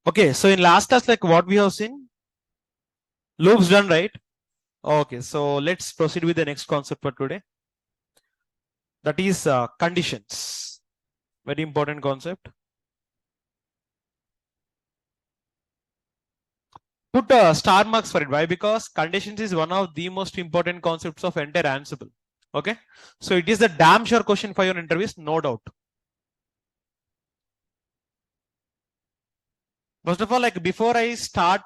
Okay, so in last class, like what we have seen, loops done, right? Okay, so let's proceed with the next concept for today. That is conditions. Very important concept. Put star marks for it. Why? Because conditions is one of the most important concepts of entire Ansible. Okay, so it is a damn sure question for your interviews, no doubt. First of all, like before I start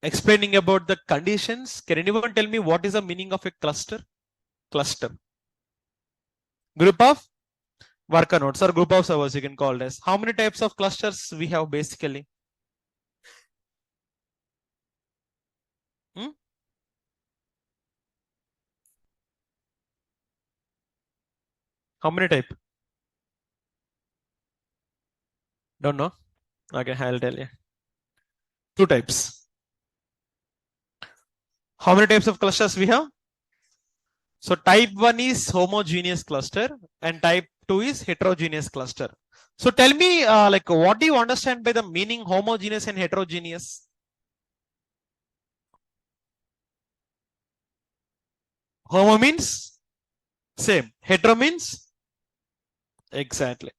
explaining about the conditions, can anyone tell me what is the meaning of a cluster? Cluster. Group of worker nodes or group of servers you can call it as. How many types of clusters we have basically? Hmm? How many type? Don't know. Okay, I'll tell you. Two types. How many types of clusters we have? So type 1 is homogeneous cluster and type 2 is heterogeneous cluster. So tell me like what do you understand by the meaning homogeneous and heterogeneous? Homo means same. Hetero means exactly.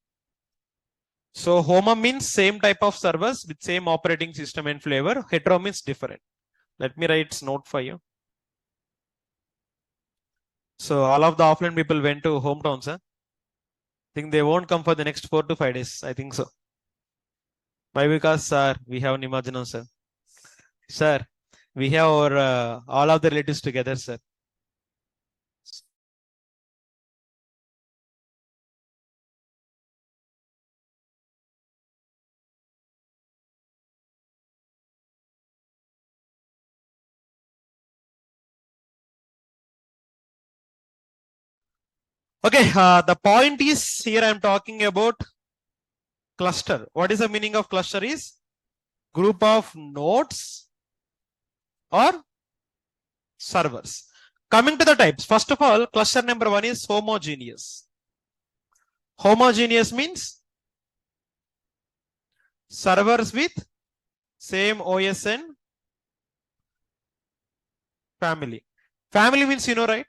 So homo means same type of servers with same operating system and flavor. Hetero means different. Let me write note for you. So all of the offline people went to hometowns. Huh? Think they won't come for the next 4 to 5 days. I think so. Why? Because sir, we have an imagination, sir. Sir, we have our all of the relatives together, sir. Okay, the point is here I'm talking about cluster. What is the meaning of cluster is group of nodes or servers. Coming to the types, first of all, cluster number 1 is homogeneous. Homogeneous means servers with same OS and family. Family means you know, right?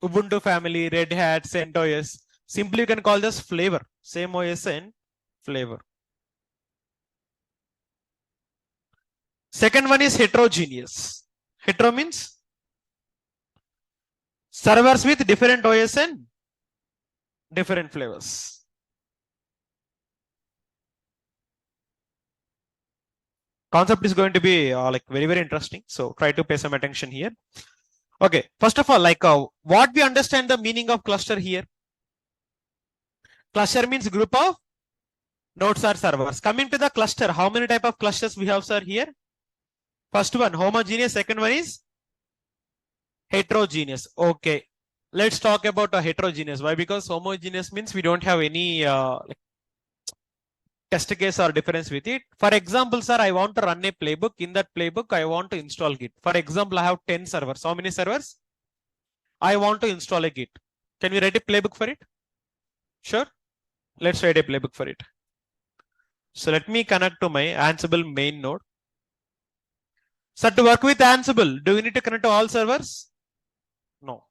Ubuntu family, Red Hat, CentOS. Simply you can call this flavor. Same OS and flavor. Second one is heterogeneous. Hetero means servers with different OS and different flavors. Concept is going to be like very interesting. So try to pay some attention here. Okay, first of all, like what we understand the meaning of cluster here. Cluster means group of nodes or servers. Coming to the cluster, how many type of clusters we have, sir, here? First one, homogeneous. Second one is heterogeneous. Okay, let's talk about a heterogeneous. Why? Because homogeneous means we don't have any like test case or difference with it. For example, sir, I want to run a playbook. In that playbook, I want to install Git. For example, I have 10 servers. How many servers? I want to install a Git. Can we write a playbook for it? Sure. Let's write a playbook for it. So let me connect to my Ansible main node. So to work with Ansible, do we need to connect to all servers? No.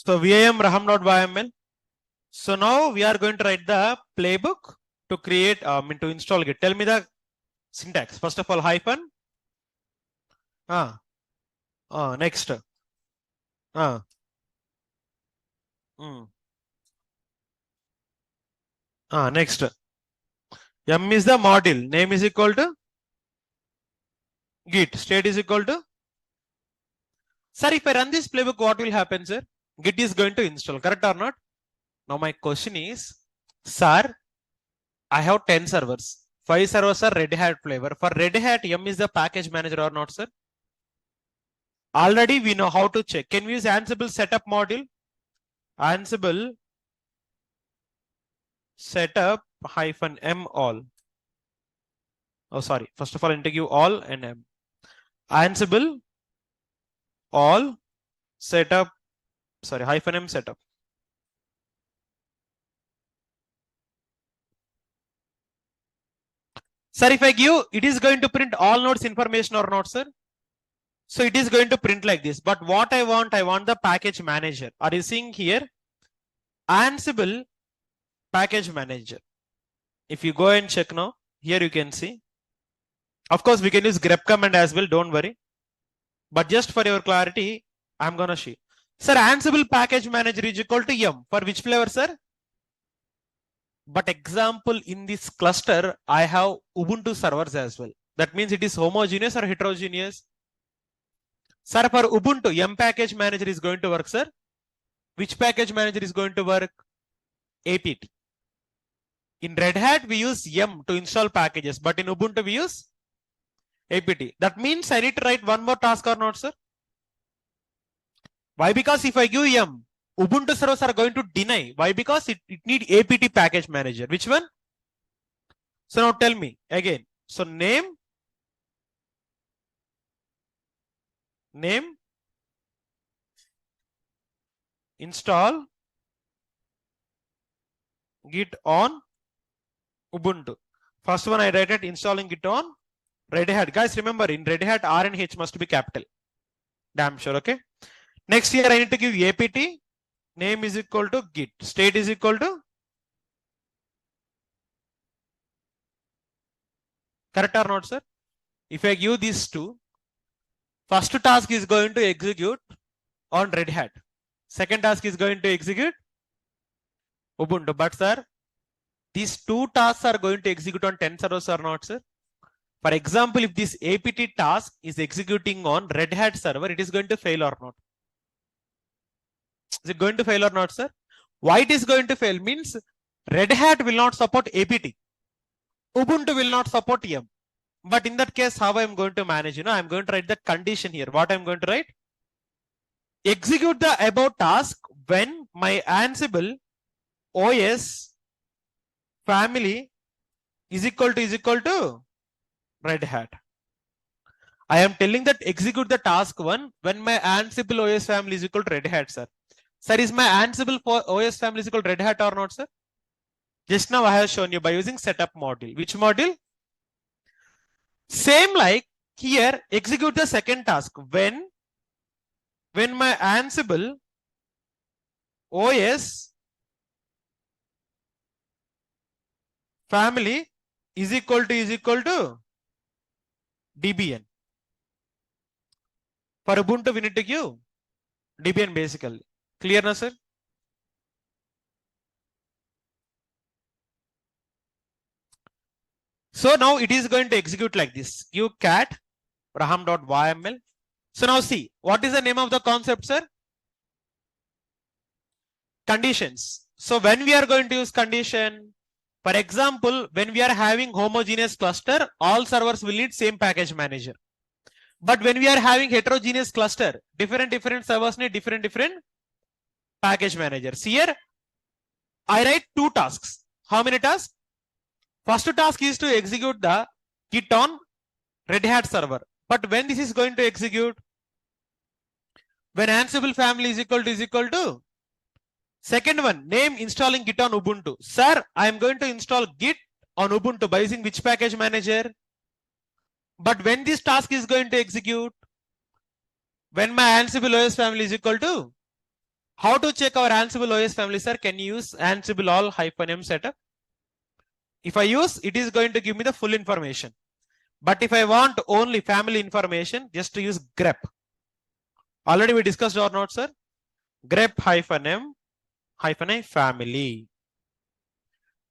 So VIM-raham.yml. So now we are going to write the playbook to create, to install Git. Tell me the syntax. First of all, hyphen. Next. Next. M is the module. Name is equal to Git. State is equal to. Sir, if I run this playbook, what will happen, sir? Git is going to install. Correct or not? Now my question is, sir, I have 10 servers. 5 servers are Red Hat flavor. For Red Hat, M is the package manager or not, sir? Already we know how to check. Can we use Ansible setup module? Ansible setup -m all. Oh, sorry. First of all, I need to give all and M. Ansible all setup, sorry, -m setup. Sir, if I give, it is going to print all nodes information or not, sir? So it is going to print like this. But what I want the package manager. Are you seeing here? Ansible package manager. If you go and check now, here you can see. Of course, we can use grep command as well. Don't worry. But just for your clarity, I'm gonna show you. Sir, Ansible package manager is equal to M. For which flavor, sir? But example, in this cluster, I have Ubuntu servers as well. That means it is homogeneous or heterogeneous? Sir, for Ubuntu, M package manager is going to work, sir. Which package manager is going to work? APT. In Red Hat, we use M to install packages, but in Ubuntu, we use APT. That means I need to write one more task or not, sir? Why? Because if I give M, Ubuntu servers are going to deny. Why? Because it need APT package manager. Which one? So now tell me again. So name, install, git on Ubuntu. First one I write it, installing git on Red Hat. Guys, remember in Red Hat, R and H must be capital. Damn sure, okay? Next here I need to give APT. Name is equal to git. State is equal to. Correct or not, sir? If I give these two, first task is going to execute on Red Hat. Second task is going to execute Ubuntu. But sir, these two tasks are going to execute on 10 servers or not, sir? For example, if this APT task is executing on Red Hat server, it is going to fail or not? Is it going to fail or not, sir? Why it is going to fail? Means Red Hat will not support APT. Ubuntu will not support M. But in that case, how I am going to manage? I'm going to write that condition here. What I am going to write? Execute the above task when my Ansible OS family is equal to Red Hat. I am telling that execute the task one when my Ansible OS family is equal to Red Hat, sir. Sir, is my Ansible OS family is equal to Red Hat or not, sir? Just now I have shown you by using setup module. Which module? Same like here, execute the second task when my Ansible OS family is equal to Debian. For Ubuntu, we need to give Debian basically. Clear na, sir? So now it is going to execute like this. Give cat raham.yml. So now see, what is the name of the concept, sir? Conditions. So when we are going to use condition, for example, when we are having homogeneous cluster, all servers will need same package manager. But when we are having heterogeneous cluster, different servers need different package managers. Here, I write two tasks. How many tasks? First task is to execute the git on Red Hat server. But when this is going to execute? When Ansible family is equal to. Second one, name installing git on Ubuntu. Sir, I am going to install git on Ubuntu by using which package manager? But when this task is going to execute? When my Ansible OS family is equal to. How to check our Ansible OS family, sir? Can you use Ansible all -m setup? If I use, it is going to give me the full information. But if I want only family information, just to use grep. Already we discussed or not, sir? Grep -m -i family.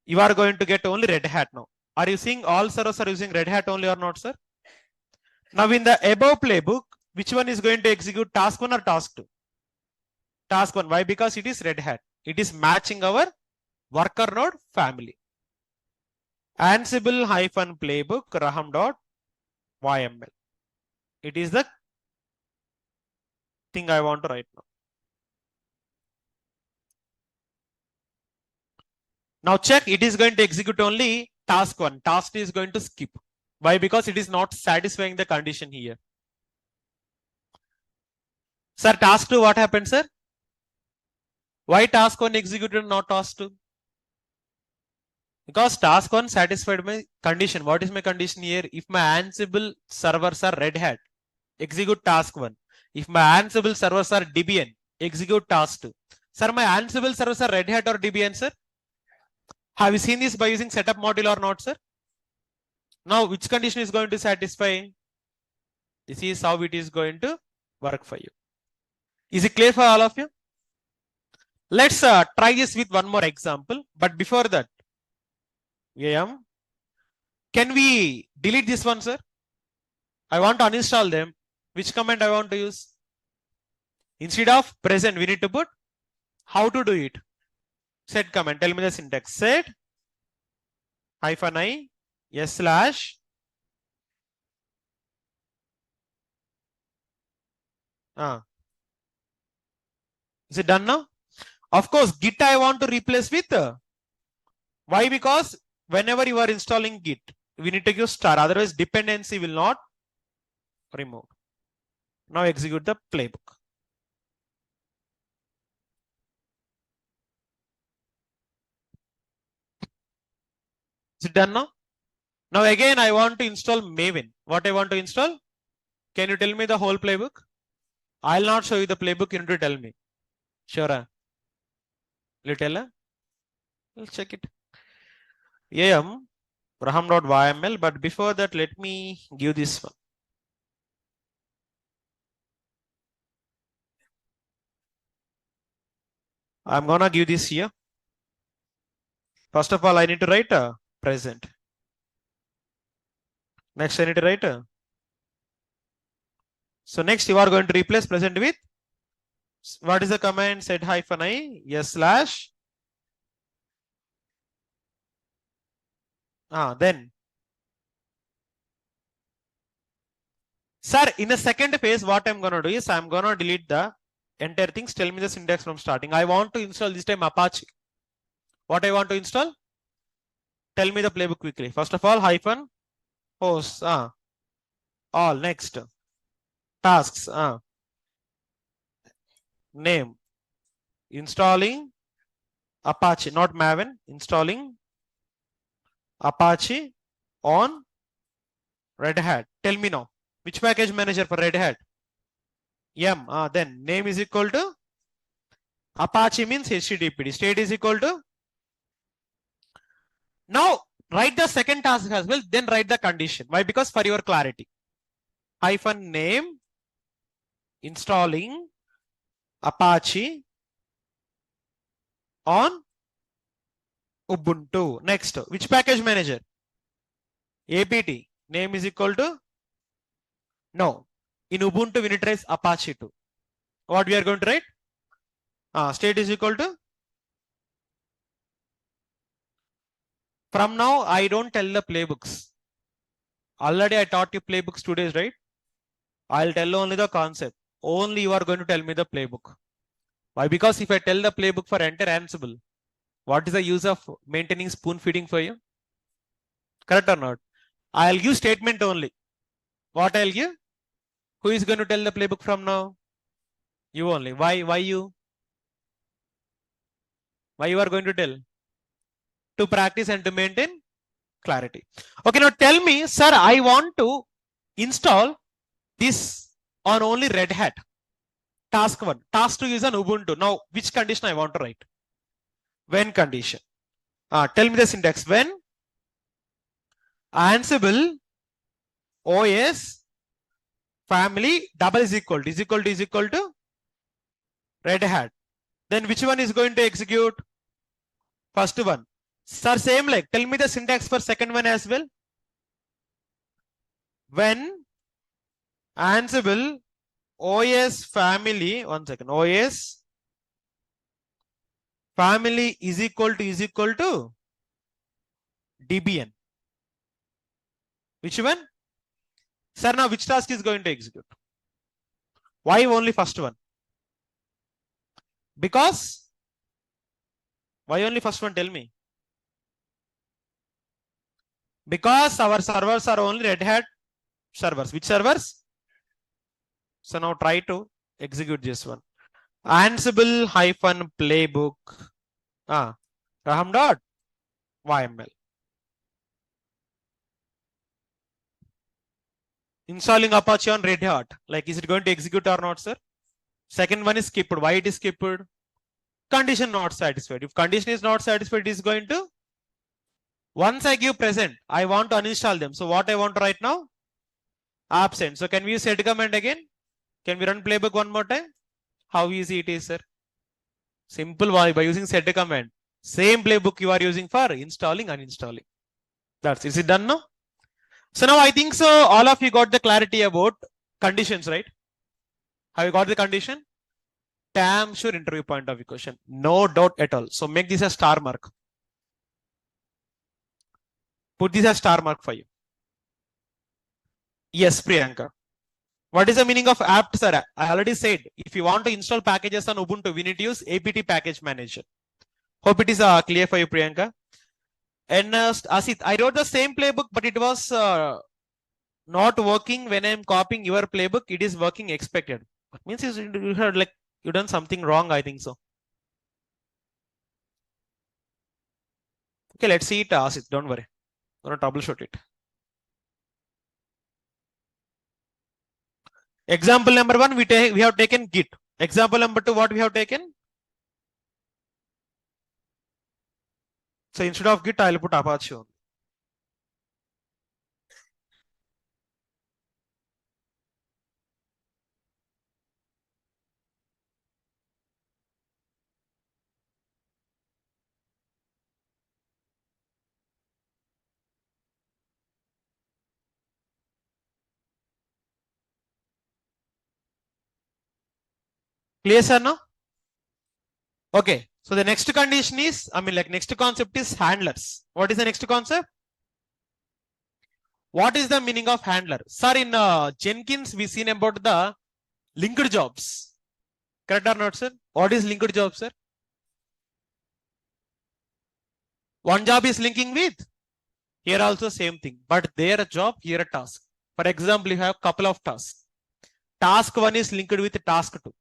You are going to get only Red Hat now. Are you seeing all servers are using Red Hat only or not, sir? Now in the above playbook, which one is going to execute, task 1 or task 2? Task 1. Why? Because it is Red Hat. It is matching our worker node family. Ansible -playbook raham.yml. It is the thing I want to write now. Now check, it is going to execute only task 1. Task 2 is going to skip. Why? Because it is not satisfying the condition here. Sir, task 2, what happened, sir? Why task 1 executed, not task 2? Because task 1 satisfied my condition. What is my condition here? If my Ansible servers are Red Hat, execute task 1. If my Ansible servers are Debian, execute task 2. Sir, my Ansible servers are Red Hat or Debian, sir? Have you seen this by using setup module or not, sir? Now, which condition is going to satisfy? This is how it is going to work for you. Is it clear for all of you? Let's try this with one more example. But before that, can we delete this one, sir? I want to uninstall them. Which command I want to use? Instead of present, we need to put how to do it. Set command. Tell me the syntax. Set -i /. Is it done now? Of course, Git I want to replace with. Why? Because whenever you are installing Git, we need to use star. Otherwise, dependency will not remove. Now execute the playbook. Is it done now? Now again, I want to install Maven. What I want to install? Can you tell me the whole playbook? I'll not show you the playbook. You need to tell me. Sure. Will you tell? Let's check it. raham.yml. But before that, let me give this one. I'm gonna give this here. First of all, I need to write a present. Next, I need to write a. So next, you are going to replace present with. What is the command? Set -i /. Then. Sir, in the second phase, what I'm gonna do is I'm gonna delete the entire things. Tell me the syntax from starting. I want to install this time Apache. What I want to install? Tell me the playbook quickly. First of all, -host. All. Next. Tasks. Name. Installing Apache, not Maven. Installing Apache on Red Hat. Tell me now. Which package manager for Red Hat? Then name is equal to Apache means HTTPD. State is equal to. Now write the second task as well. Then write the condition. Why? Because for your clarity. -name installing Apache on Ubuntu. Next, which package manager? apt. Name is equal to. No. In Ubuntu, we need to write Apache 2. What we are going to write? State is equal to. From now, I don't tell the playbooks. Already I taught you playbooks 2 days, right? I'll tell only the concept. Only you are going to tell me the playbook. Why? Because if I tell the playbook for entire Ansible, what is the use of maintaining spoon feeding for you? Correct or not? I'll give statement only. What I'll give? Who is going to tell the playbook from now? You only. Why? Why you? Why you are going to tell? To practice and to maintain clarity. Okay, now tell me, sir, I want to install this on only Red Hat. Task 1. Task 2 is on Ubuntu. Now, which condition I want to write? When condition. Tell me the syntax. When Ansible OS family double is equal to Red Hat. Then which one is going to execute? First one. Sir, same like, tell me the syntax for second one as well. When Ansible OS family, one second, OS family is equal to DBN. Which one? Sir, now which task is going to execute? Why only first one? Because, why only first one? Tell me. Because our servers are only Red Hat servers. Which servers? So now try to execute this one. Ansible -playbook raham.yml. Installing Apache on Red Hat. Like, is it going to execute or not, sir? Second one is skipped. Why it is skipped? Condition not satisfied. If condition is not satisfied, it is going to. Once I give present, I want to uninstall them. So what I want to write now? Absent. So can we use set command again? Can we run playbook one more time? How easy it is, sir? Simple by using set command. Same playbook you are using for installing, uninstalling. That's is it done now? So now I think so all of you got the clarity about conditions, right? Have you got the condition? Damn sure interview point of view question. No doubt at all. So make this a star mark. Put this as star mark for you. Yes, Priyanka. What is the meaning of apt, sir? I already said, if you want to install packages on Ubuntu, we need to use apt package manager. Hope it is clear for you, Priyanka. And Asit, I wrote the same playbook, but it was not working when I am copying your playbook. It is working expected. It means you had like you done something wrong, I think so. Okay, let's see it, Asit. Don't worry. I'm gonna troubleshoot it. Example number 1, we have taken Git. Example number 2, what we have taken? So instead of Git, I'll put Apache on. Clear, sir, no? Okay. So the next condition is, next concept is handlers. What is the next concept? What is the meaning of handler? Sir, in Jenkins, we seen about the linked jobs. Correct or not, sir? What is linked job, sir? One job is linking with. Here also same thing. But there a job, here a task. For example, you have a couple of tasks. Task 1 is linked with task 2.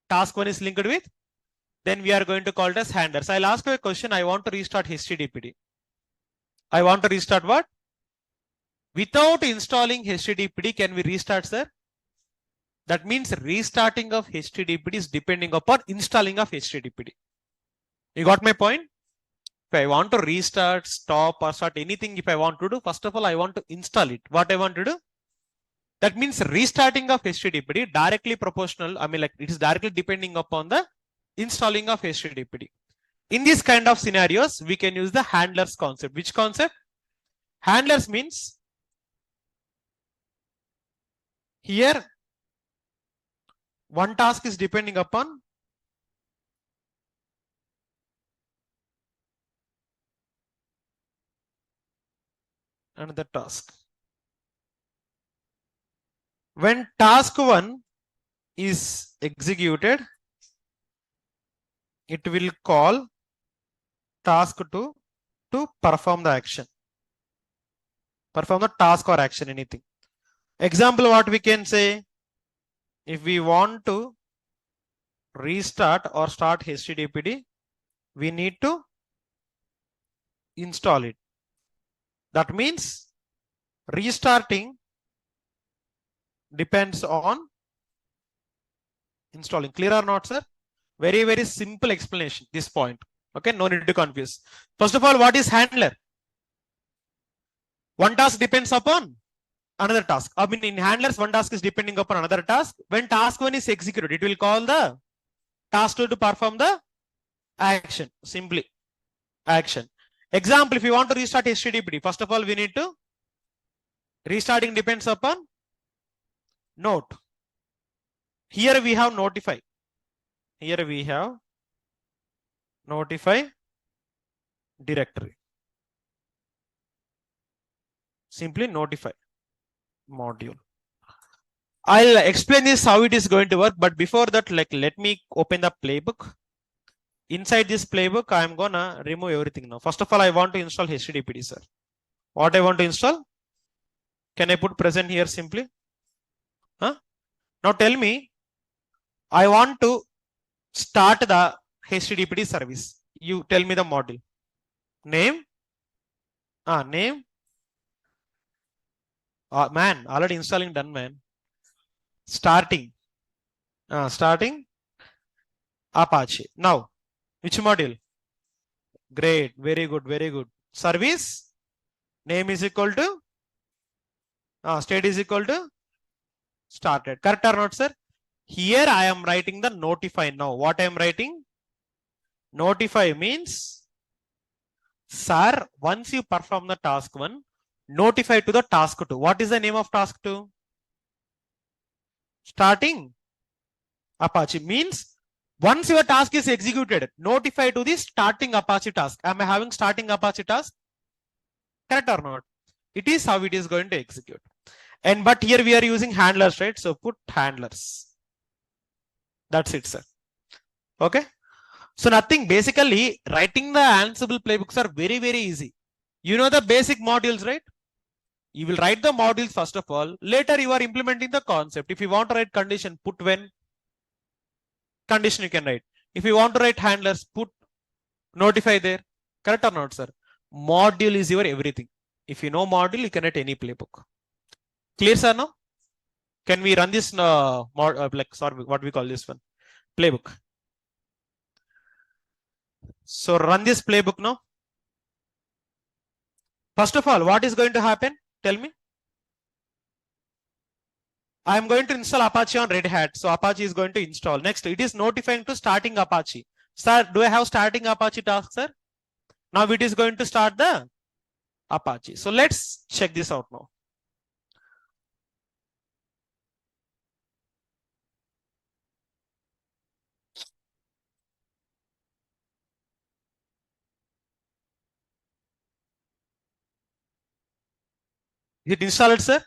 Task 1 is linked with. Then we are going to call it as handlers. I'll ask you a question. I want to restart HTTPD. I want to restart what? Without installing HTTPD, can we restart, sir? That means restarting of HTTPD is depending upon installing of HTTPD. You got my point? If I want to restart, stop or start anything, if I want to do, first of all, I want to install it. What I want to do? That means restarting of HTTPD directly proportional. It is directly depending upon the installing of HTTPD. In these kind of scenarios, we can use the handlers concept. Which concept? Handlers means here one task is depending upon another task. When task 1 is executed, it will call task 2 to perform the action. Perform the task or action, anything. Example, what we can say, if we want to restart or start HTTPD, we need to install it. That means restarting depends on installing. Clear or not, sir? Very, very simple explanation, this point. Okay, no need to confuse. First of all, what is handler? One task depends upon another task. In handlers, one task is depending upon another task. When task 1 is executed, it will call the task 2 to perform the action. Simply action. Example, if you want to restart HTTPD, first of all, we need to restarting depends upon note. Here we have notify. Here we have notify directory. Simply notify module. I'll explain this how it is going to work, but before that, let me open the playbook. Inside this playbook, I'm gonna remove everything now. First of all, I want to install HTTPD, sir. What I want to install? Can I put present here simply? Huh? Now tell me, I want to start the HTTPD service. You tell me the module. Name. Name. Man, already installing done, man. Starting. Starting. Apache. Now, which module? Great. Very good. Very good. Service. Name is equal to. State is equal to. Started. Correct or not, sir? Here I am writing the notify now. What I am writing? Notify means, sir, once you perform the task 1, notify to the task 2. What is the name of task 2? Starting Apache means once your task is executed, notify to the starting Apache task. Am I having starting Apache task? Correct or not? It is how it is going to execute. And but here we are using handlers, right? So put handlers. That's it, sir. Okay. So nothing, basically writing the Ansible playbooks are very, very easy. You know the basic modules, right? You will write the modules first of all. Later you are implementing the concept. If you want to write condition, put when. Condition you can write. If you want to write handlers, put notify there. Correct or not, sir? Module is your everything. If you know module, you can write any playbook. Clear, sir? No? Can we run this what we call this one? Playbook. So run this playbook now. First of all, what is going to happen? Tell me. I am going to install Apache on Red Hat. So Apache is going to install. Next, it is notifying to starting Apache. Sir, do I have starting Apache task, sir? Now it is going to start the Apache. So let's check this out now. Is it installed, sir?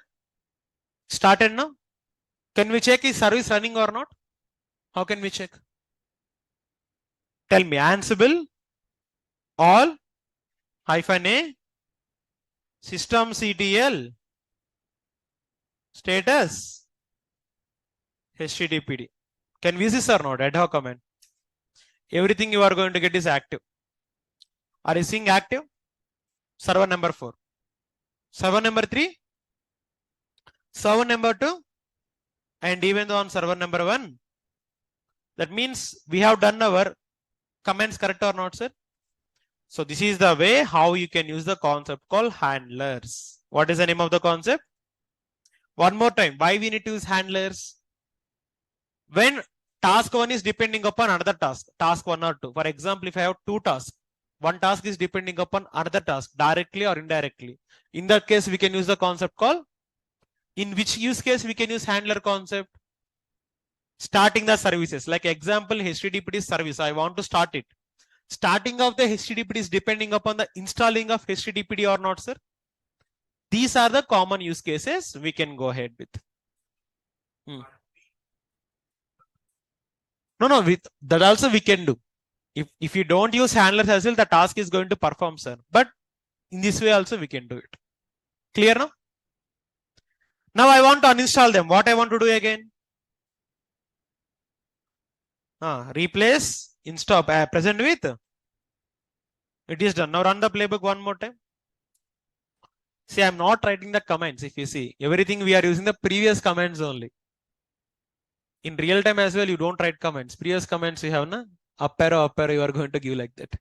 Started now? Can we check is service running or not? How can we check? Tell me. Ansible all -a systemctl status HTTPD. Can we see this or not? Ad hoc command. Everything you are going to get is active. Are you seeing active? Server number 4. Server number 3. Server number 2. And even though on server number 1. That means we have done our commands, correct or not, sir? So this is the way how you can use the concept called handlers. What is the name of the concept? One more time. Why we need to use handlers? When task 1 is depending upon another task, task 1 or 2. For example, if I have 2 tasks, one task is depending upon another task directly or indirectly. In that case, we can use the concept called. In which use case we can use handler concept? Starting the services. Like example, HTTPD service. I want to start it. Starting of the HTTPD is depending upon the installing of HTTPD or not, sir. These are the common use cases we can go ahead with. No, with that also we can do. If you don't use handlers as well, the task is going to perform, sir. But in this way also we can do it. Clear now? Now I want to uninstall them. What I want to do again? Replace install present with. It is done. Now run the playbook one more time. See, I'm not writing the commands. If you see, everything we are using the previous commands only. In real time as well, you don't write comments. Previous comments you have na up arrow, you are going to give like that.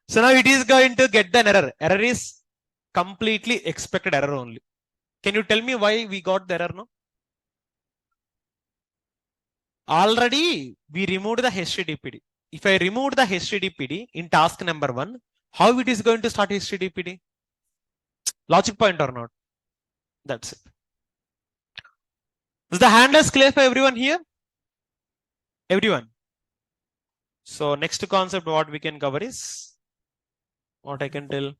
So now it is going to get an error. Error is completely expected error only. Can you tell me why we got the error now? Already we removed the HTTPD. If I remove the HTTPD in task number 1, how it is going to start HTTPD? Logic point or not? That's it. Is the handlers clear for everyone here? Everyone. So next concept what we can cover is what I can tell.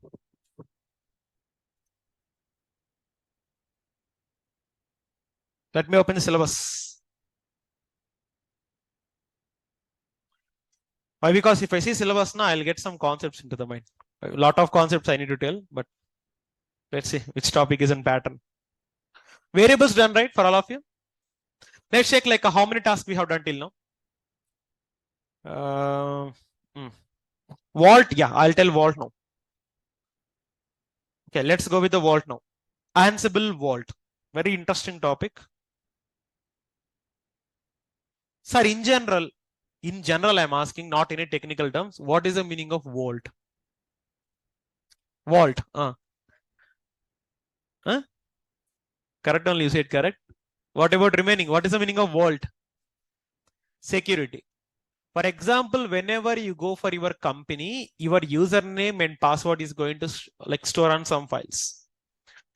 Let me open the syllabus. Why? Because if I see syllabus now, I'll get some concepts into the mind. A lot of concepts I need to tell, but let's see which topic is in pattern. Variables done right for all of you. Let's check like how many tasks we have done till now. Vault, yeah, I'll tell Vault now. Okay, let's go with the Vault now. Ansible Vault, very interesting topic. Sir, in general, I'm asking, not in a technical terms, what is the meaning of Vault? Vault, correct only, you said correct. What about remaining? What is the meaning of Vault? Security. For example, whenever you go for your company, your username and password is going to like store on some files.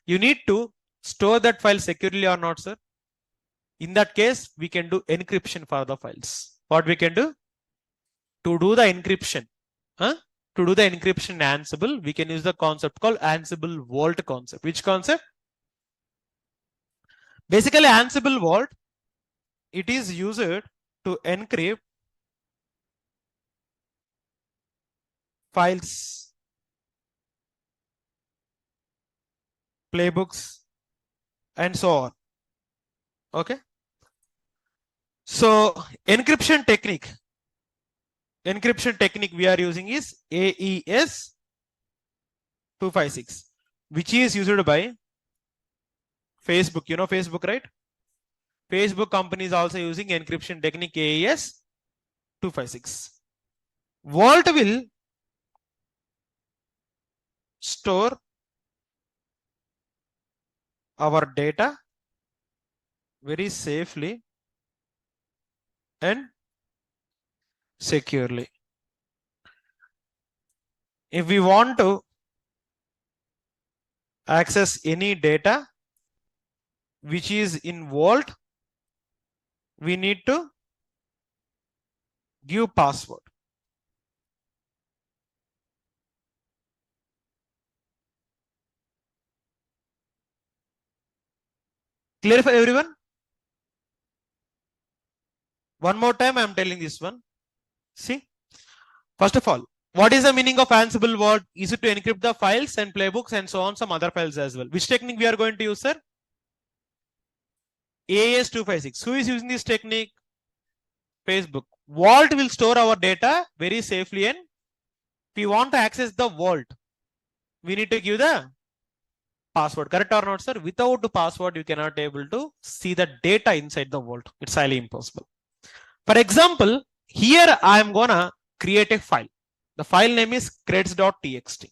You need to store that file securely or not, sir? In that case, we can do encryption for the files. What we can do? To do the encryption, to do the encryption in Ansible, we can use the concept called Ansible Vault concept. Which concept? Basically, Ansible Vault, it is used to encrypt files, playbooks, and so on. Okay. So encryption technique we are using is AES 256, which is used by Facebook. You know Facebook, right? Facebook company is also using encryption technique AES 256. Vault will store our data very safely and securely. If we want to access any data which is in Vault, we need to give password. Clear for everyone? One more time, I am telling this one. See, first of all, what is the meaning of Ansible Vault? Is it to encrypt the files and playbooks and so on, some other files as well? Which technique we are going to use, sir? AES 256. Who is using this technique? Facebook. Vault will store our data very safely, and if we want to access the Vault, we need to give the password. Correct or not, sir? Without the password, you cannot be able to see the data inside the Vault. It's highly impossible. For example, here I am gonna create a file. The file name is creds.txt.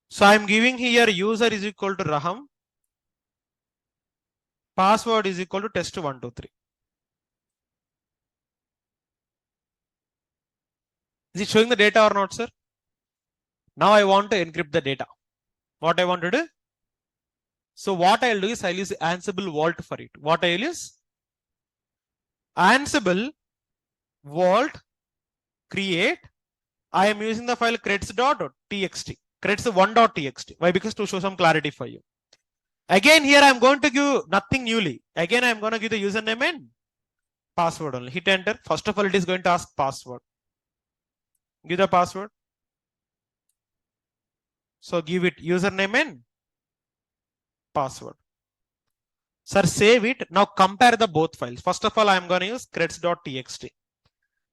So I am giving here user is equal to Raham. Password is equal to test123. Is it showing the data or not, sir? Now I want to encrypt the data. What I want to do? So what I'll do is I'll use Ansible Vault for it. What I'll use? Ansible Vault create. I am using the file creds.txt. creds1.txt. Why? Because to show some clarity for you. Again, here I am going to give nothing newly. Again, I am going to give the username and password only. Hit enter. First of all, it is going to ask password. Give the password. So give it username and password. Sir, save it. Now compare the both files. First of all, I am going to use creds.txt.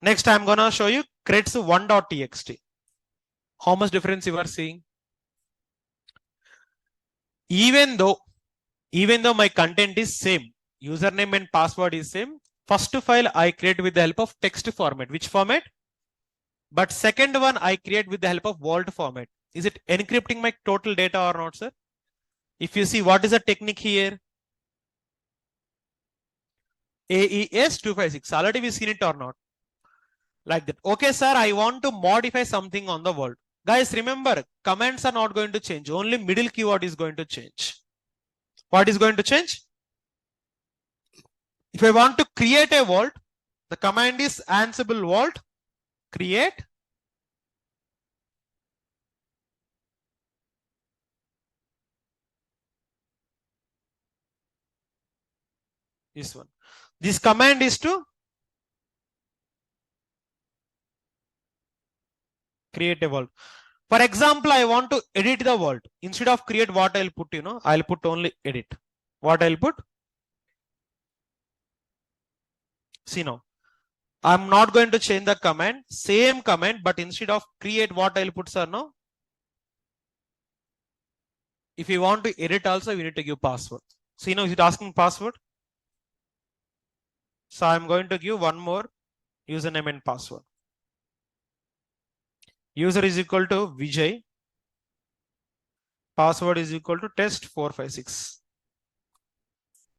Next, I am going to show you creds1.txt. How much difference you are seeing? Even though my content is same, username and password is same, first file I create with the help of text format. Which format? But second one I create with the help of Vault format. Is it encrypting my total data or not, sir? If you see what is the technique here, AES 256. Already we seen it or not? Like that. Okay, sir, I want to modify something on the world. Guys, remember, commands are not going to change. Only middle keyword is going to change. What is going to change? If I want to create a vault, the command is Ansible Vault create this one. This command is to create a vault. For example, I want to edit the vault. Instead of create, what I'll put, I'll put only edit. What I'll put? See now. I'm not going to change the command, same command, but instead of create, what I'll put, sir, no? If you want to edit also, we need to give password. See now, is it asking password? So I'm going to give one more username and password. User is equal to Vijay. Password is equal to test456.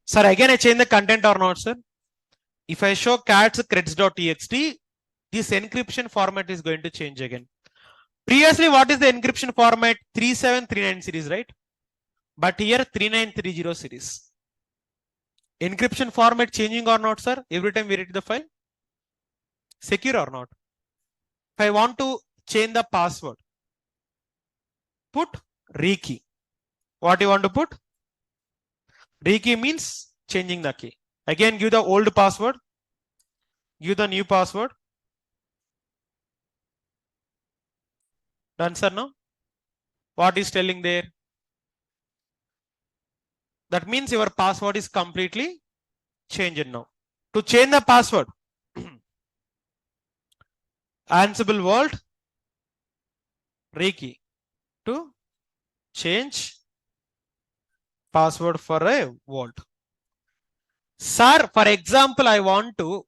Sir, again I change the content or not, sir? If I show cats creds.txt, this encryption format is going to change again. Previously, what is the encryption format? 3739 series, right? But here 3930 series. Encryption format changing or not, sir? Every time we read the file? Secure or not? If I want to change the password, put rekey. What you want to put? Rekey means changing the key. Again, give the old password. Give the new password. Done, sir, no? What is telling there? That means your password is completely changed now. To change the password, Ansible Vault rekey to change password for a vault. Sir, for example, I want to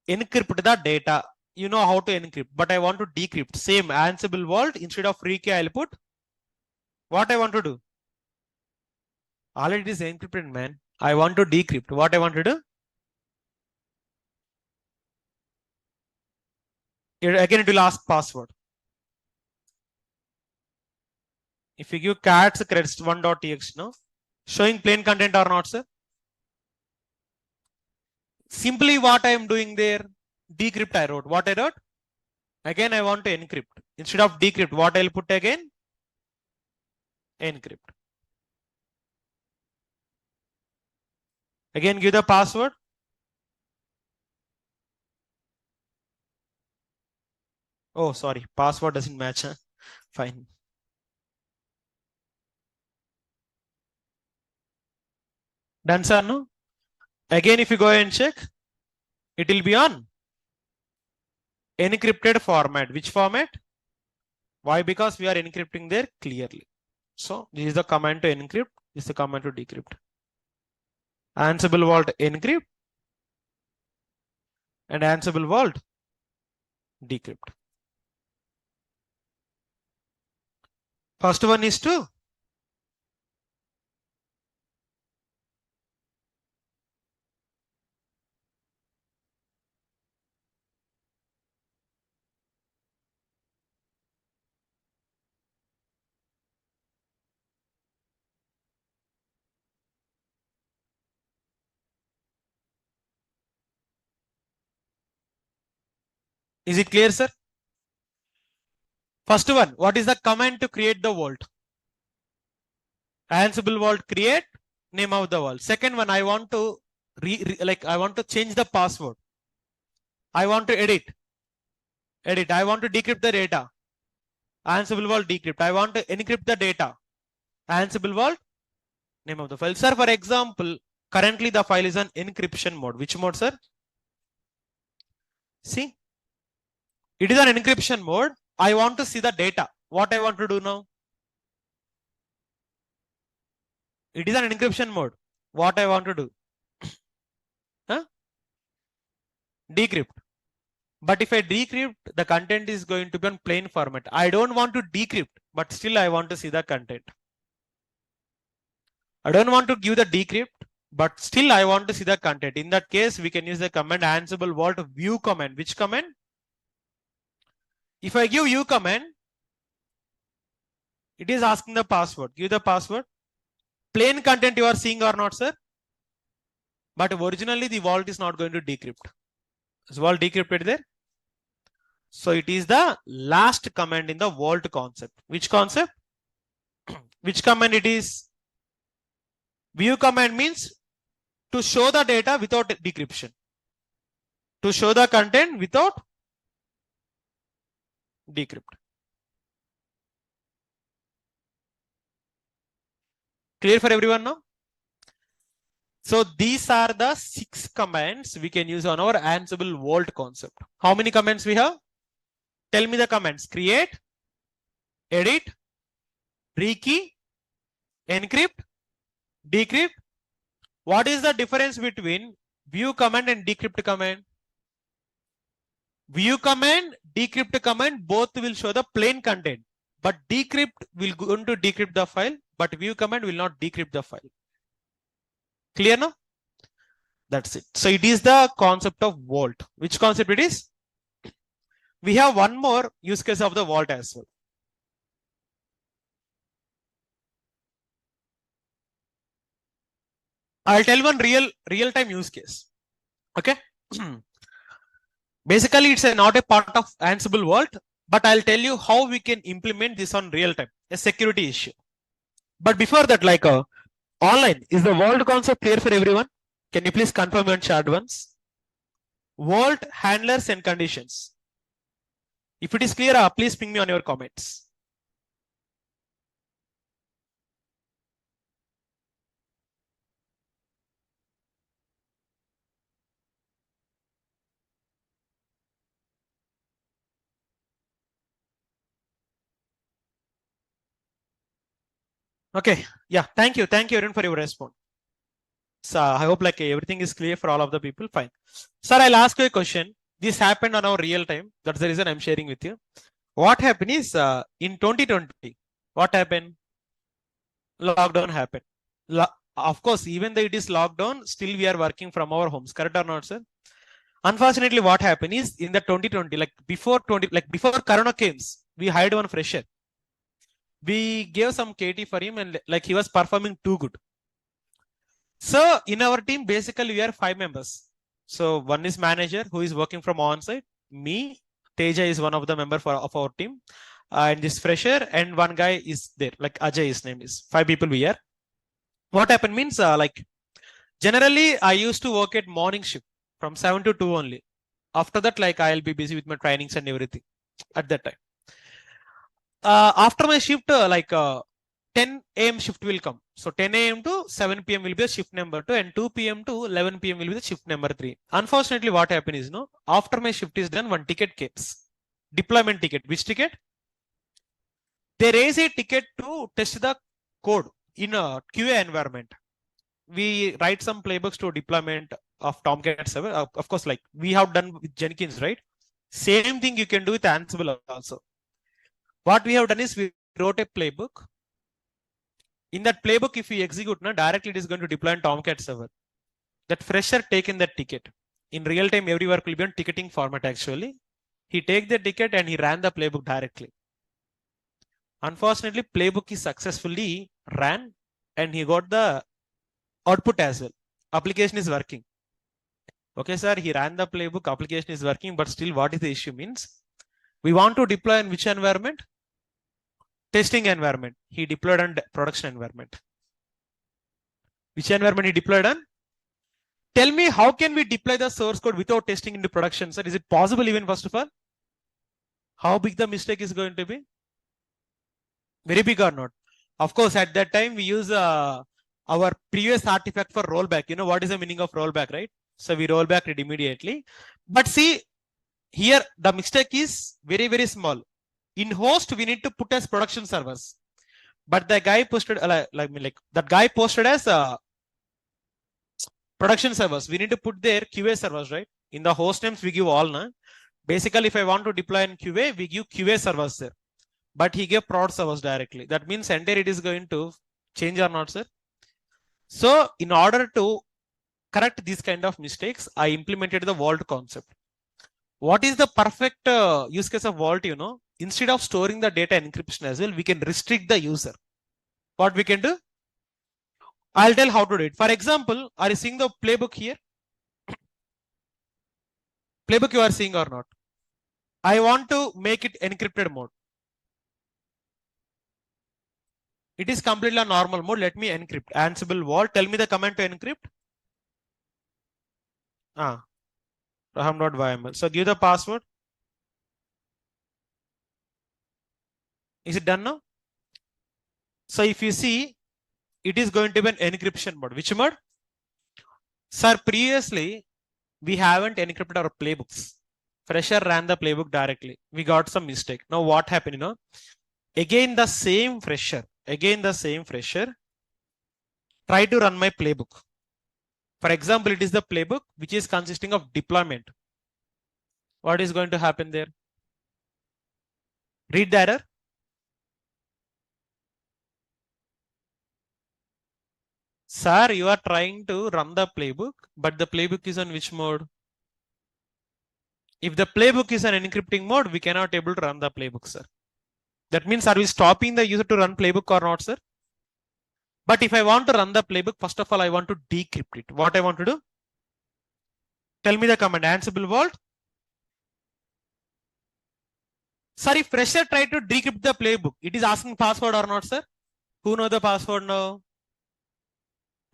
encrypt the data. You know how to encrypt, but I want to decrypt. Same Ansible Vault, instead of rekey, I'll put what I want to do. Already it is encrypted, man. I want to decrypt. What I want to do? Again, it will ask password. If you give cats creds1.txt, no? Showing plain content or not, sir? Simply what I am doing there, decrypt I wrote. What I wrote? Again, I want to encrypt. Instead of decrypt, what I'll put again? Encrypt. Again, give the password. Oh, sorry. Password doesn't match. Huh? Fine. Done, sir, no? Again, if you go and check, it will be on encrypted format. Which format? Why? Because we are encrypting there clearly. So this is the command to encrypt. This is the command to decrypt. Ansible Vault encrypt and Ansible Vault decrypt. First one is to is it clear, sir? First one, what is the command to create the vault? Ansible Vault create, name of the vault. Second one, I want to I want to change the password. I want to edit. I want to decrypt the data. Ansible Vault decrypt. I want to encrypt the data. Ansible Vault, name of the file. Sir, for example, currently the file is on encryption mode. Which mode, sir? See, it is on encryption mode. I want to see the data. What I want to do now? It is on encryption mode. What I want to do? Huh? Decrypt. But if I decrypt, the content is going to be on plain format. I don't want to decrypt, but still I want to see the content. I don't want to give the decrypt, but still I want to see the content. In that case, we can use the command Ansible Vault view command. Which command? If I give view command, it is asking the password. Give the password. Plain content you are seeing or not, sir? But originally the vault is not going to decrypt. Is vault decrypted there? So it is the last command in the vault concept. Which concept? Which command it is? View command means to show the data without decryption. To show the content without decrypt. Clear for everyone now? So these are the 6 commands we can use on our Ansible Vault concept. How many commands we have? Tell me the commands. Create, edit, rekey, encrypt, decrypt. What is the difference between view command and decrypt command? View command, decrypt command, both will show the plain content. But decrypt will go to decrypt the file, but view command will not decrypt the file. Clear now? That's it. So it is the concept of Vault. Which concept it is? We have one more use case of the Vault as well. I'll tell one real-time use case. Okay. Basically, it's not a part of Ansible Vault, but I'll tell you how we can implement this on real time, a security issue. But before that, like online, is the Vault concept clear for everyone? Can you please confirm and chat once? Vault, handlers and conditions. If it is clear, please ping me on your comments. Okay. Yeah. Thank you. Thank you everyone for your response. So I hope like everything is clear for all of the people. Fine. Sir, I'll ask you a question. This happened on our real time. That's the reason I'm sharing with you. What happened is in 2020, what happened? Lockdown happened. Of course, even though it is lockdown, still we are working from our homes. Correct or not, sir? Unfortunately, what happened is in the 2020, like before Corona came, we hired one fresher. We gave some KT for him and like he was performing too good. So in our team, basically we are 5 members. So one is manager who is working from on-site. Me, Teja is one of the member of our team. And this fresher and one guy is there, like Ajay, his name is. 5 people we are. What happened means like generally I used to work at morning shift from 7 to 2 only. After that, like I'll be busy with my trainings and everything at that time. After my shift, 10 a.m. shift will come. So 10 a.m. to 7 p.m. will be the shift number 2 and 2 p.m. to 11 p.m. will be the shift number 3. Unfortunately, what happened is, after my shift is done, one ticket comes. Deployment ticket. Which ticket? They raise a ticket to test the code in a QA environment. We write some playbooks to deployment of Tomcat server. Of course, like we have done with Jenkins, right? Same thing you can do with Ansible also. What we have done is we wrote a playbook. In that playbook, if we execute, directly it is going to deploy on Tomcat server. That fresher taken that ticket. In real time, every work will be on ticketing format actually. He take the ticket and he ran the playbook directly. Unfortunately, playbook is successfully ran and he got the output as well. Application is working. Okay, sir, he ran the playbook, application is working, but still what is the issue means? We want to deploy in which environment? Testing environment. He deployed on production environment. Which environment he deployed on? Tell me, how can we deploy the source code without testing into production, sir? Is it possible even first of all? How big the mistake is going to be? Very big or not? Of course, at that time we use our previous artifact for rollback. You know what is the meaning of rollback, right? So we roll back it immediately. But see, here the mistake is very, very small. In host, we need to put as production servers. But the guy posted that guy posted as production servers. We need to put their QA servers, right? In the host names, we give all. Basically, if I want to deploy in QA, we give QA servers there. But he gave prod servers directly. That means entire it is going to change or not, sir? So in order to correct these kind of mistakes, I implemented the vault concept. What is the perfect use case of vault? Instead of storing the data encryption as well, we can restrict the user. What we can do? I'll tell how to do it. For example, are you seeing the playbook here? Playbook you are seeing or not? I want to make it encrypted mode. It is completely on normal mode. Let me encrypt. Ansible Vault. Tell me the command to encrypt. Raham.yml. So give the password. Is it done now? So if you see, it is going to be an encryption mode. Which mode? Sir, previously we haven't encrypted our playbooks. Fresher ran the playbook directly. We got some mistake. Now what happened? Again the same fresher. Try to run my playbook. For example, it is the playbook which is consisting of deployment. What is going to happen there? Read the error. Sir, you are trying to run the playbook, but the playbook is on which mode? If the playbook is on encrypting mode, we cannot able to run the playbook, sir. That means, are we stopping the user to run playbook or not, sir? But if I want to run the playbook, first of all, I want to decrypt it. What I want to do? Tell me the command. Ansible Vault. Sir, if fresher tried to decrypt the playbook, it is asking password or not, sir? Who know the password now?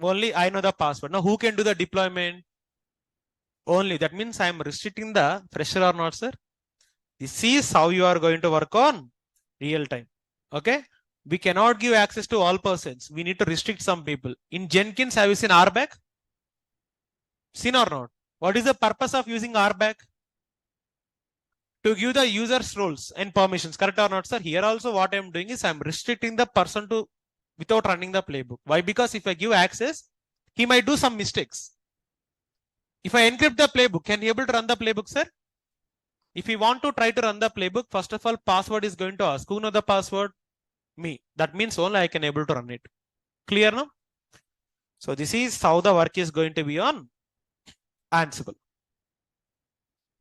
Only I know the password. Now, who can do the deployment? Only. That means I am restricting the fresher or not, sir? This is how you are going to work on real time. Okay. We cannot give access to all persons. We need to restrict some people. In Jenkins, have you seen RBAC? Seen or not? What is the purpose of using RBAC? To give the users roles and permissions. Correct or not, sir? Here also what I am doing is I am restricting the person to without running the playbook. Why? Because if I give access, he might do some mistakes. If I encrypt the playbook, can he able to run the playbook, sir? If we want to try to run the playbook, first of all, password is going to ask. Who know the password? Me. That means only I can able to run it. Clear now? So this is how the work is going to be on Ansible.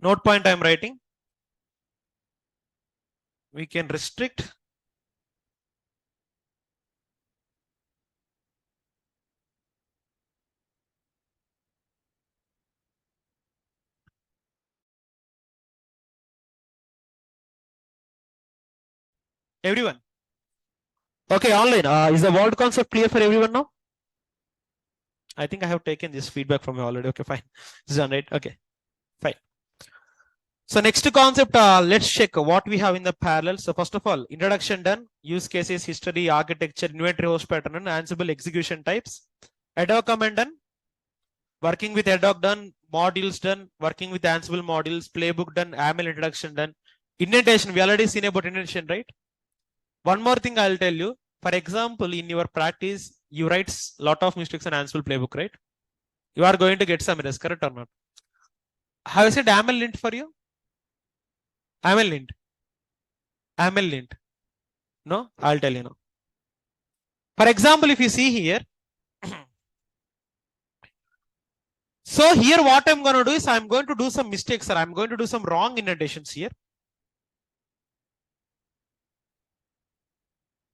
Note point I'm writing. We can restrict. Everyone. Okay, online. Is the vault concept clear for everyone now? I think I have taken this feedback from you already. Okay, fine. This is done, right? Okay, fine. So next concept, let's check what we have in the parallel. So first of all, introduction done, use cases, history, architecture, inventory host pattern, and Ansible execution types. Ad hoc command done, working with ad hoc done, modules done, working with Ansible modules, playbook done, AML introduction done. Indentation, we already seen about indentation, right? One more thing I'll tell you. For example, in your practice, you write a lot of mistakes on Ansible playbook, right? You are going to get some errors, correct or not? Have I said AML lint for you? AML lint. AML lint. No, I'll tell you now. For example, if you see here, so here what I'm going to do is I'm going to do some mistakes, or I'm going to do some wrong indentations here.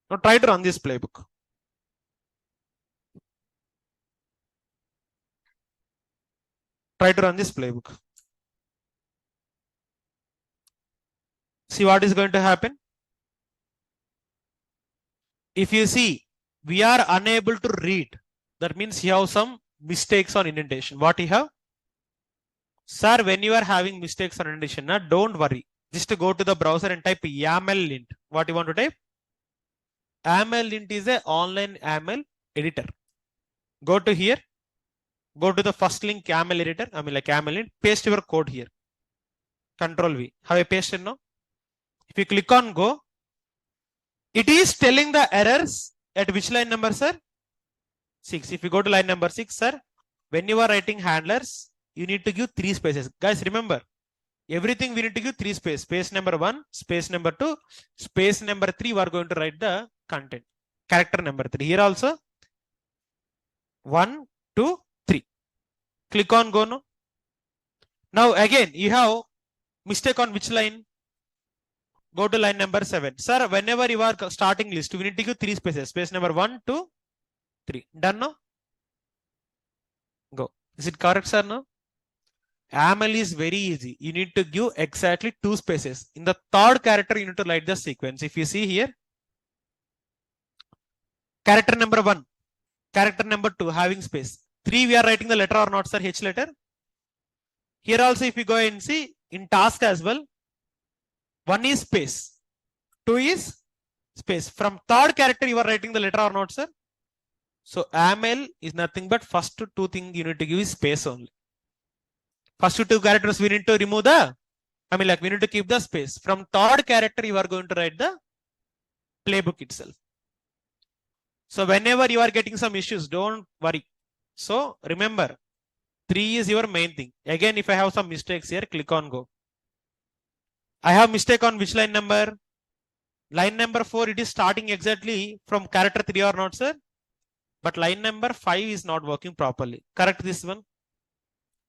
Now try to run this playbook. Try to run this playbook. See what is going to happen. If you see, we are unable to read. That means you have some mistakes on indentation. What you have? Sir, when you are having mistakes on indentation, don't worry. Just go to the browser and type YAML lint. What you want to type? YAML lint is an online YAML editor. Go to here. Go to the first link YAML editor. I mean like YAML lint. Paste your code here. Control V. Have I pasted now? If you click on go, it is telling the errors at which line number, sir? 6. If you go to line number 6, sir, when you are writing handlers, you need to give 3 spaces. Guys, remember, everything we need to give 3 spaces. Space number 1, space number 2, space number 3, we are going to write the content. Character number 3. Here also, 1, 2, 3. Click on go now. Now again, you have mistake on which line? Go to line number 7. Sir, whenever you are starting list, we need to give 3 spaces. Space number 1, 2, 3. Done now? Go. Is it correct, sir? No? AML is very easy. You need to give exactly 2 spaces. In the third character, you need to write the sequence. If you see here, character number 1, character number 2, having space. 3, we are writing the letter or not, sir? H letter. Here also, if you go and see, in task as well, 1 is space, 2 is space. From third character, you are writing the letter or not, sir? So AML is nothing but first 2 things you need to give is space only. First 2 characters we need to remove the, we need to keep the space. From third character, you are going to write the playbook itself. So whenever you are getting some issues, don't worry. So remember, 3 is your main thing. Again, if I have some mistakes here, click on go. I have mistake on which line number? Line number 4, it is starting exactly from character 3 or not, sir? But line number 5 is not working properly. Correct this one.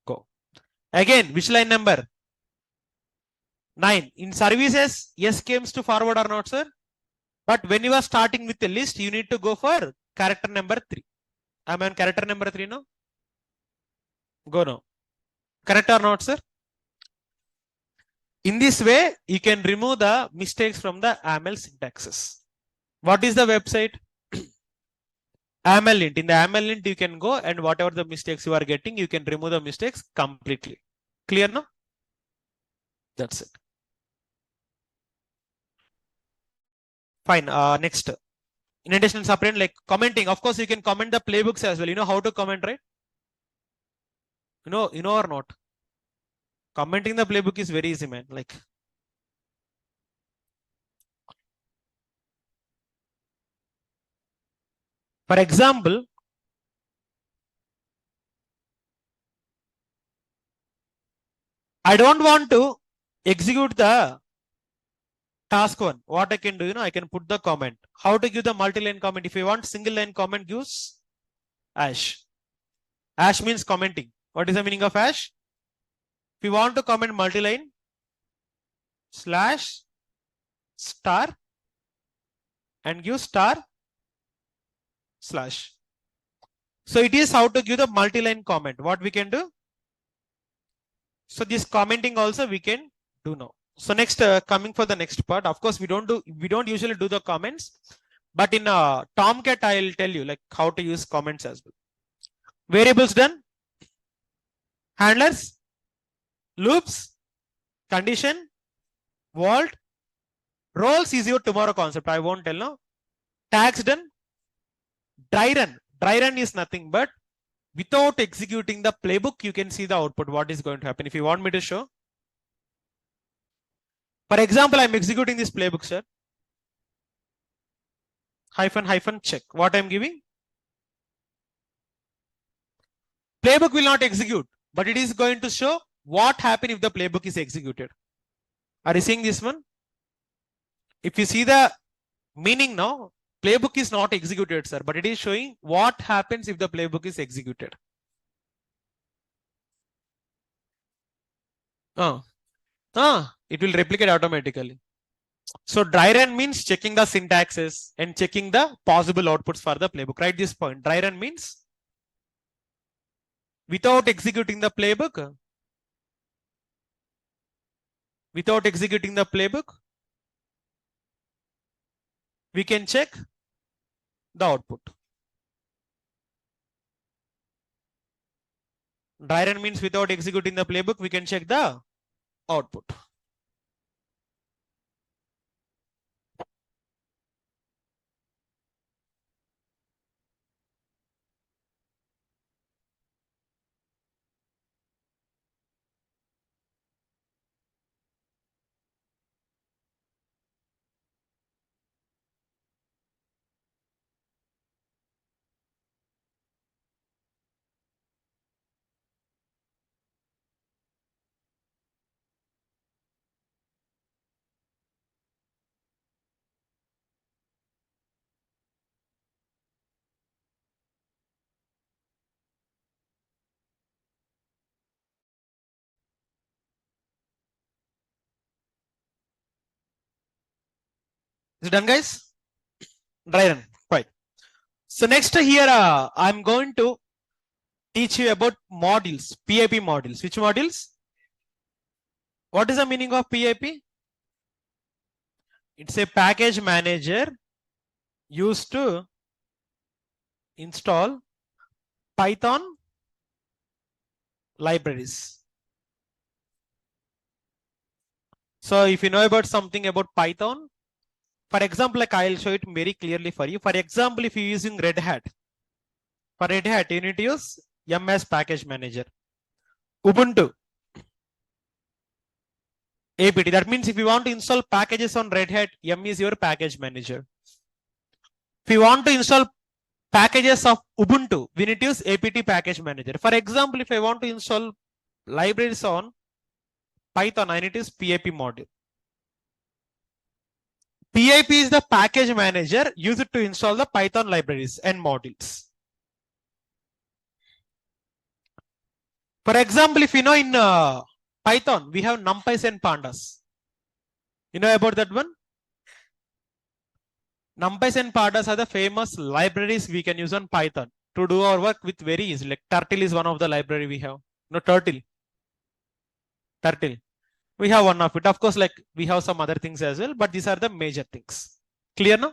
Go. Again, which line number? 9. In services, yes comes to forward or not, sir? But when you are starting with the list, you need to go for character number 3. I'm on character number 3 now. Go now. Correct or not, sir? In this way, you can remove the mistakes from the AML syntaxes. What is the website? AML lint. In the AML lint, you can go and whatever the mistakes you are getting, you can remove the mistakes completely. Clear now? That's it. Fine. Next. In addition, separate like commenting. Of course, you can comment the playbooks as well. You know how to comment, right? You know or not? Commenting the playbook is very easy, man. Like, for example, I don't want to execute the task 1. What I can do, I can put the comment. How to give the multi-line comment? If you want single line comment, use hash. Hash means commenting. What is the meaning of hash? If you want to comment multi-line, slash star and give star slash. So it is how to give the multi-line comment. What we can do? So this commenting also we can do now. So next, coming for the next part. Of course, we don't usually do the comments, but in Tomcat, I'll tell you like how to use comments as well. Variables done. Handlers, loops, condition, vault, roles is your tomorrow concept. I won't tell now. Tags done. Dry run. Dry run is nothing but without executing the playbook, you can see the output. What is going to happen? If you want me to show. For example, I'm executing this playbook, sir. Hyphen check. What I'm giving? Playbook will not execute, but it is going to show what happens if the playbook is executed. Are you seeing this one? If you see the meaning now, playbook is not executed, sir, but it is showing what happens if the playbook is executed. It will replicate automatically. So dry run means checking the syntaxes and checking the possible outputs for the playbook. Write this point. Dry run means without executing the playbook, we can check the output. Dry run means without executing the playbook, we can check the output. it done, guys? Dry run. Right. So next here, I'm going to teach you about modules, PIP modules. Which modules? What is the meaning of PIP? It's a package manager used to install Python libraries. So if you know about something about Python, for example, like I'll show it very clearly for you. For example, if you're using Red Hat, for Red Hat, you need to use MS package manager. Ubuntu, APT. That means if you want to install packages on Red Hat, M is your package manager. If you want to install packages of Ubuntu, we need to use APT package manager. For example, if I want to install libraries on Python, I need to use PIP module. PIP is the package manager used to install the Python libraries and modules. For example, if you know in Python, we have numpys and pandas. You know about that one? Numpys and pandas are the famous libraries we can use on Python to do our work with very easy. Like turtle is one of the library we have. No, turtle. We have one of it. Of course, like we have some other things as well, but these are the major things. Clear now?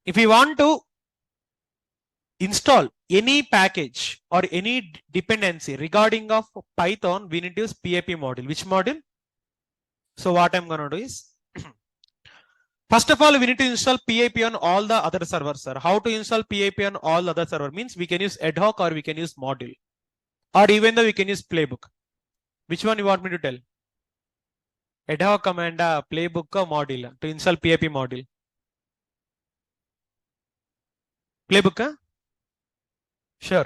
If we want to install any package or any dependency regarding of Python, we need to use PIP module. Which module? So what I'm going to do is, first of all, we need to install PIP on all the other servers, sir. How to install PIP on all other servers means we can use ad hoc or we can use module, or even though we can use playbook. Which one you want me to tell? Ad hoc command, playbook or module to install PIP module. Playbook, huh? Sure.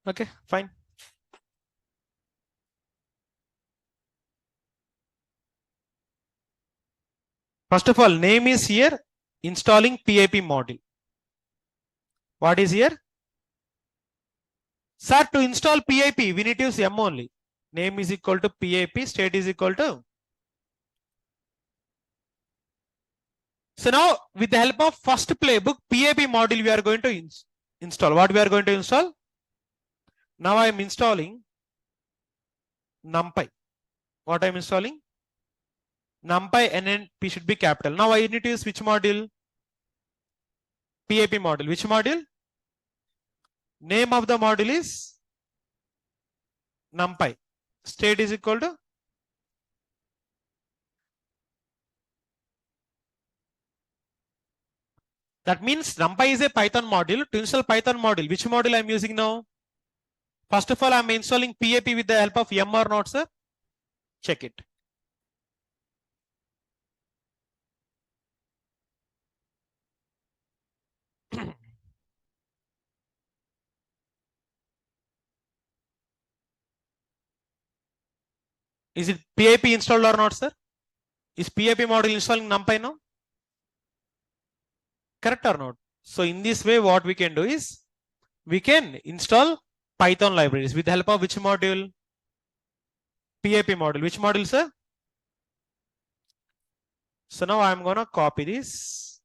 Okay, fine. First of all, name is here, installing PIP module. What is here? Sir, to install PIP, we need to use M only. Name is equal to PIP, state is equal to. So now, with the help of first playbook, PIP module we are going to install. What we are going to install? Now I am installing NumPy. What I am installing? NumPy NNP should be capital. Now I need to use which module? PIP module. Which module? Name of the module is NumPy. State is equal to. That means NumPy is a Python module. To install Python module, which module I am using now? First of all, I am installing PIP with the help of M or not, sir? Check it. Is it PIP installed or not, sir? Is PIP module installing NumPy now? Correct or not? So in this way, what we can do is, we can install Python libraries with the help of which module? PIP module. Which module, sir? So now I'm going to copy this.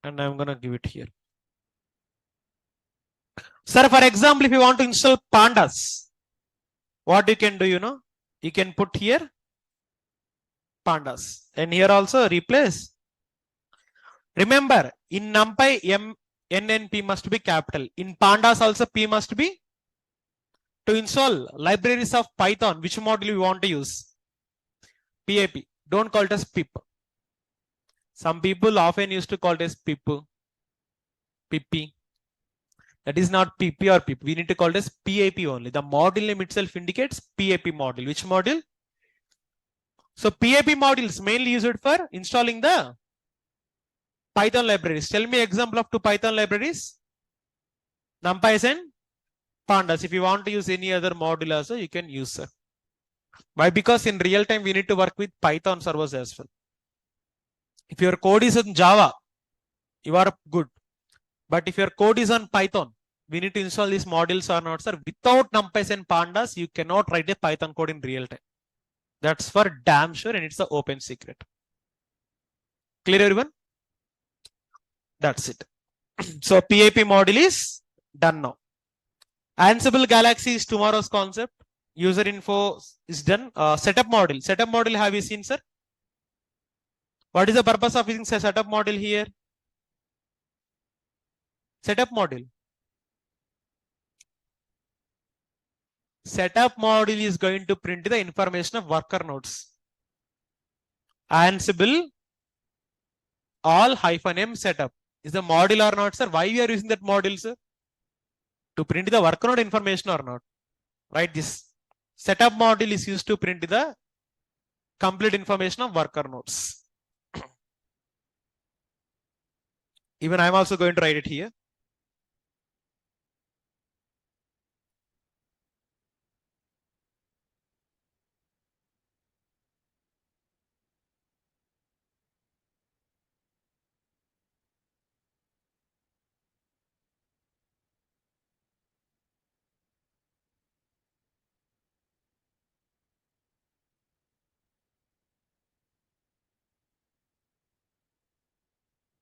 And I'm going to give it here. Sir, for example, if you want to install pandas, what you can do, you know, you can put here pandas and here also replace. Remember, in NumPy, M, N and P must be capital. In pandas also P must be. To install libraries of Python, which module you want to use? PIP. Don't call it as pip. Some people often used to call it as pip. PP. That is not PP or pip. We need to call it as PIP only. The module name itself indicates PIP module. Which module? So PIP modules mainly used for installing the Python libraries. Tell me example of two Python libraries. NumPy and pandas. If you want to use any other module also, you can use, sir. Why? Because in real time, we need to work with Python servers as well. If your code is in Java, you are good. But if your code is on Python, we need to install these modules or not, sir. Without numpys and pandas, you cannot write a Python code in real time. That's for damn sure, and it's the open secret. Clear, everyone? That's it. So PIP module is done now. Ansible Galaxy is tomorrow's concept. User info is done. Setup module. Setup module have you seen, sir? What is the purpose of using setup module here? Setup module. Setup module is going to print the information of worker nodes. Ansible all -m setup is the module or not, sir? Why we are using that module, sir? To print the worker node information or not? Right? This setup module is used to print the complete information of worker nodes. Even I'm also going to write it here.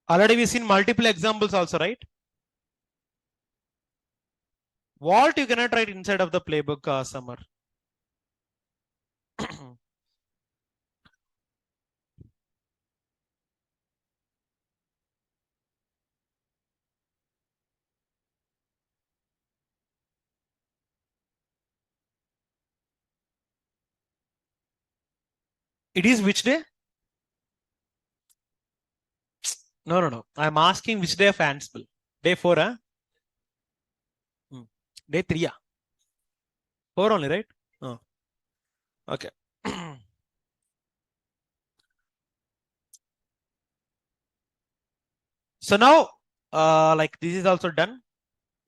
Already we've seen multiple examples also, right? Vault you cannot write inside of the playbook, Summer. It is which day? No. I'm asking which day of Ansible. Day 4, huh? Day 3, yeah. 4 only, right? Oh. Okay. So now, like this is also done.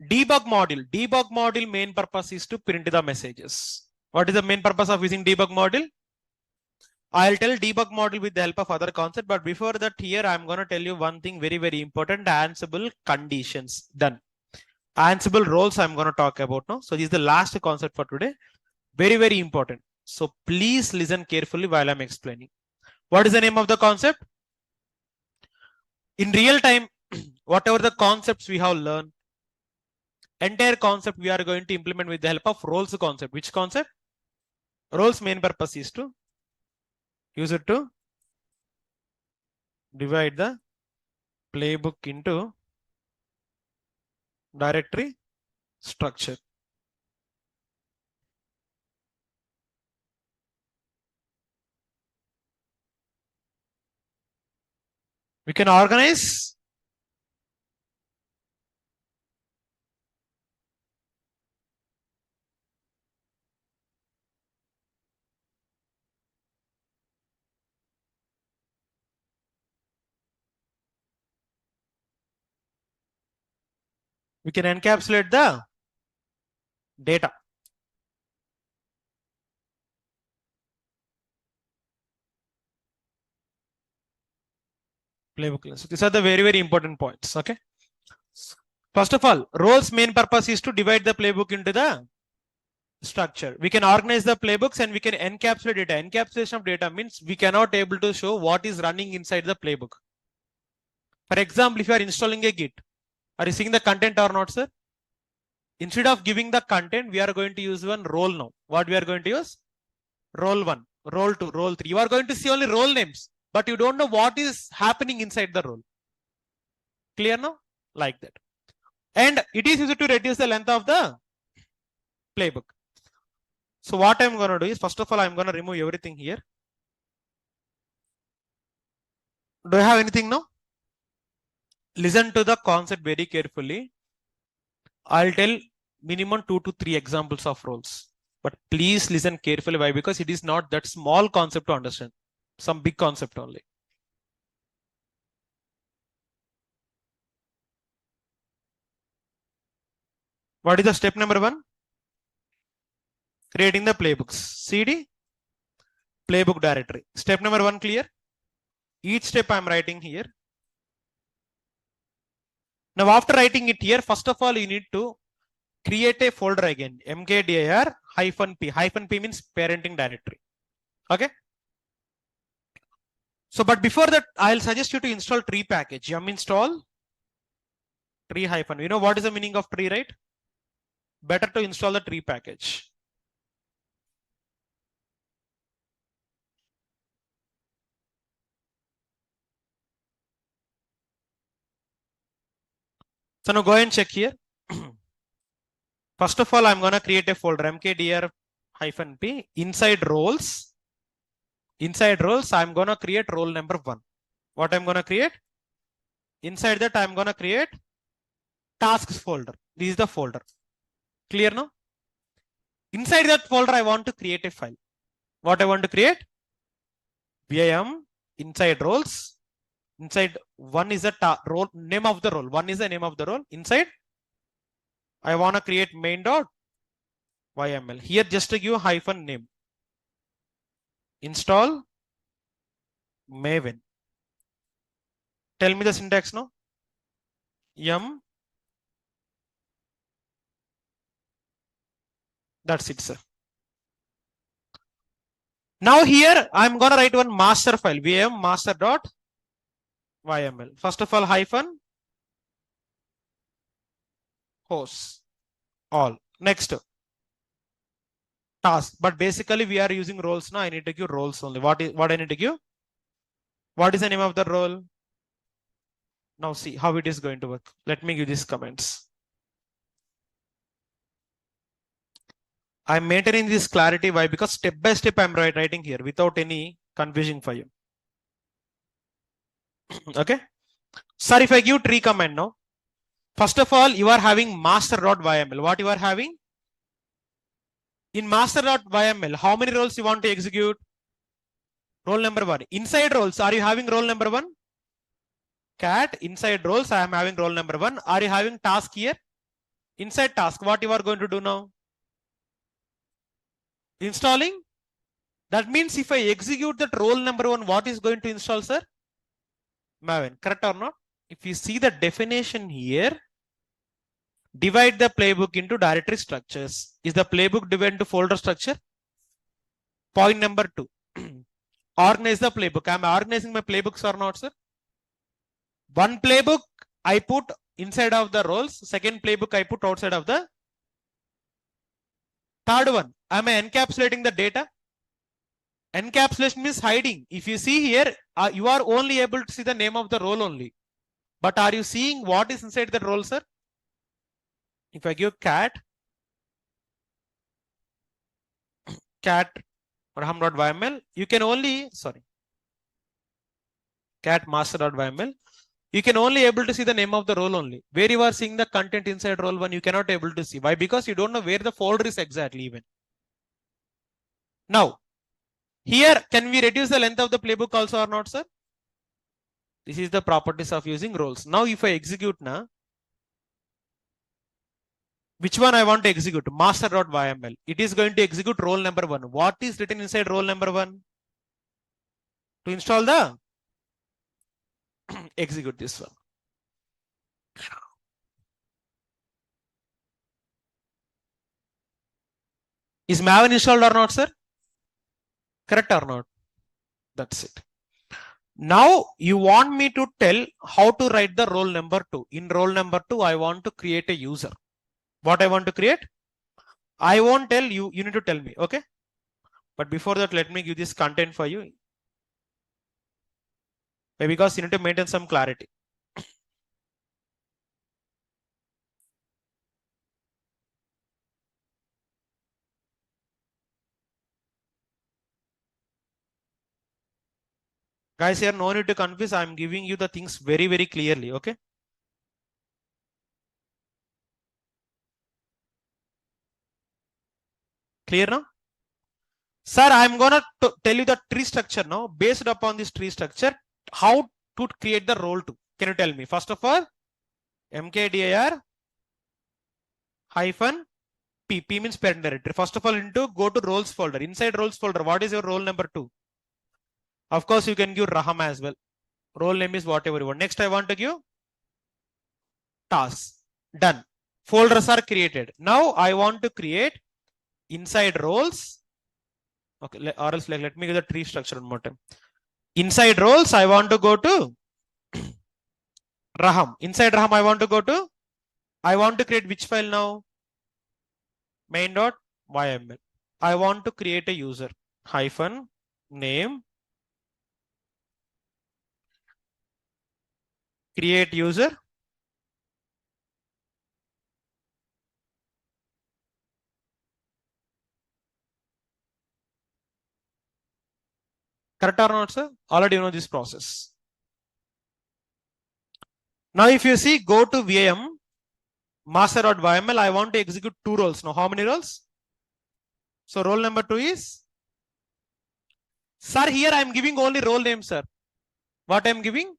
Debug module. Debug module main purpose is to print the messages. What is the main purpose of using debug module? I'll tell debug module with the help of other concept, but before that here, I'm going to tell you one thing very, very important. Ansible conditions. Done. Ansible roles I'm going to talk about now. So this is the last concept for today. Very, very important. So please listen carefully while I'm explaining. What is the name of the concept? In real time, whatever the concepts we have learned, entire concept we are going to implement with the help of roles concept. Which concept? Roles main purpose is to use it to divide the playbook into directory structure. We can organize we can encapsulate the data. Playbook list. These are the very, very important points. Okay. First of all, roles main purpose is to divide the playbook into the structure. We can organize the playbooks and we can encapsulate data. Encapsulation of data means we cannot able to show what is running inside the playbook. For example, if you are installing a Git, are you seeing the content or not, sir? Instead of giving the content, we are going to use one role now. What we are going to use? Role 1, role 2, role 3. You are going to see only role names, but you don't know what is happening inside the role. Clear now? Like that. And it is used to reduce the length of the playbook. So what I'm going to do is, first of all, I'm going to remove everything here. Do I have anything now? Listen to the concept very carefully. I'll tell minimum 2 to 3 examples of roles. But please listen carefully. Why? Because it is not that small concept to understand. Some big concept only. What is the step number 1? Creating the playbooks. CD, playbook directory. Step number 1 clear? Each step I'm writing here. Now after writing it here, first of all, you need to create a folder again, mkdir -p. -p means parenting directory. Okay. So, but before that, I'll suggest you to install tree package. Yum install tree -. You know what is the meaning of tree, right? Better to install the tree package. So now go and check here. First of all, I'm gonna create a folder mkdir -p inside roles. Inside roles, I'm gonna create role number 1. What I'm gonna create? Inside that, I'm gonna create tasks folder. This is the folder. Clear now? Inside that folder, I want to create a file. What I want to create? VIM inside roles. Inside one is the role name of the role. One is the name of the role. Inside, I want to create main.yml. Here, just to give -name. Install Maven. Tell me the syntax now. Yum. That's it, sir. Now here, I'm gonna write one master file. VM master.yml. First of all, -host all. Next, task. But basically, we are using roles now. I need to give roles only. What I need to give? What is the name of the role? Now see how it is going to work. Let me give these comments. I'm maintaining this clarity. Why? Because step by step I'm writing here without any confusion for you. Okay. Sir, if I give tree command now, first of all, you are having master.yml. What you are having? In master.yml, how many roles you want to execute? Role number 1. Inside roles, are you having role number 1? Cat, inside roles, I am having role number 1. Are you having task here? Inside task, what you are going to do now? Installing. That means if I execute that role number 1, what is going to install, sir? Maven. Correct or not? If you see the definition here, divide the playbook into directory structures. Is the playbook divided into folder structure? Point number 2. Organize the playbook. I'm organizing my playbooks or not, sir? One playbook I put inside of the roles. Second playbook I put outside of the. Third one, am I encapsulating the data? Encapsulation means hiding. If you see here, you are only able to see the name of the role only. But are you seeing what is inside the role, sir? If I give cat raham.yml, you can only, cat master.yml, you can only able to see the name of the role only. Where you are seeing the content inside role 1, you cannot able to see. Why? Because you don't know where the folder is exactly even. Now, here, can we reduce the length of the playbook also or not, sir? This is the properties of using roles. Now, if I execute now, which one I want to execute? Master.yml. It is going to execute role number 1. What is written inside role number 1? To install the execute this one. Is Maven installed or not, sir? Correct or not? That's it. Now you want me to tell how to write the role number 2. In role number 2, I want to create a user. What I want to create? I won't tell you, you need to tell me, okay? But before that, let me give this content for you. Because you need to maintain some clarity. Guys, here no need to confuse. I'm giving you the things very, very clearly, okay? Clear now? Sir, I'm gonna tell you the tree structure now. Based upon this tree structure, how to create the role to. Can you tell me? First of all, mkdir -p. P means parent directory. First of all, go to roles folder. Inside roles folder, what is your role number 2? Of course, you can give Raham as well. Role name is whatever you want. Next, I want to give tasks. Done. folders are created. Now I want to create inside roles. Okay, or else let me give the tree structure one more time. Inside roles, I want to go to Raham. Inside Raham, I want to create which file now? Main.yml. I want to create a user hyphen name, create user. Correct or not, sir? Already you know this process. Now, if you see, go to VM master.yml, I want to execute 2 roles. Now, how many roles? So, role number 2 is, sir, here I am giving only role name, sir. What I am giving?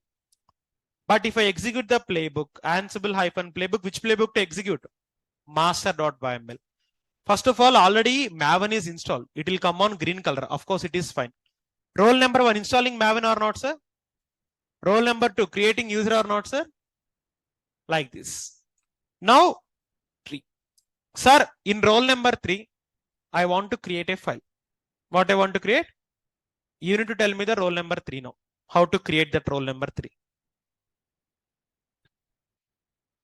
But if I execute the playbook, Ansible hyphen playbook, which playbook to execute? Master.yml. First of all, already Maven is installed. It will come on green color. Of course, it is fine. Role number 1, installing Maven or not, sir? Role number 2, creating user or not, sir? Like this. Now, 3. Sir, in role number 3, I want to create a file. What I want to create? You need to tell me the role number 3 now. How to create that role number 3?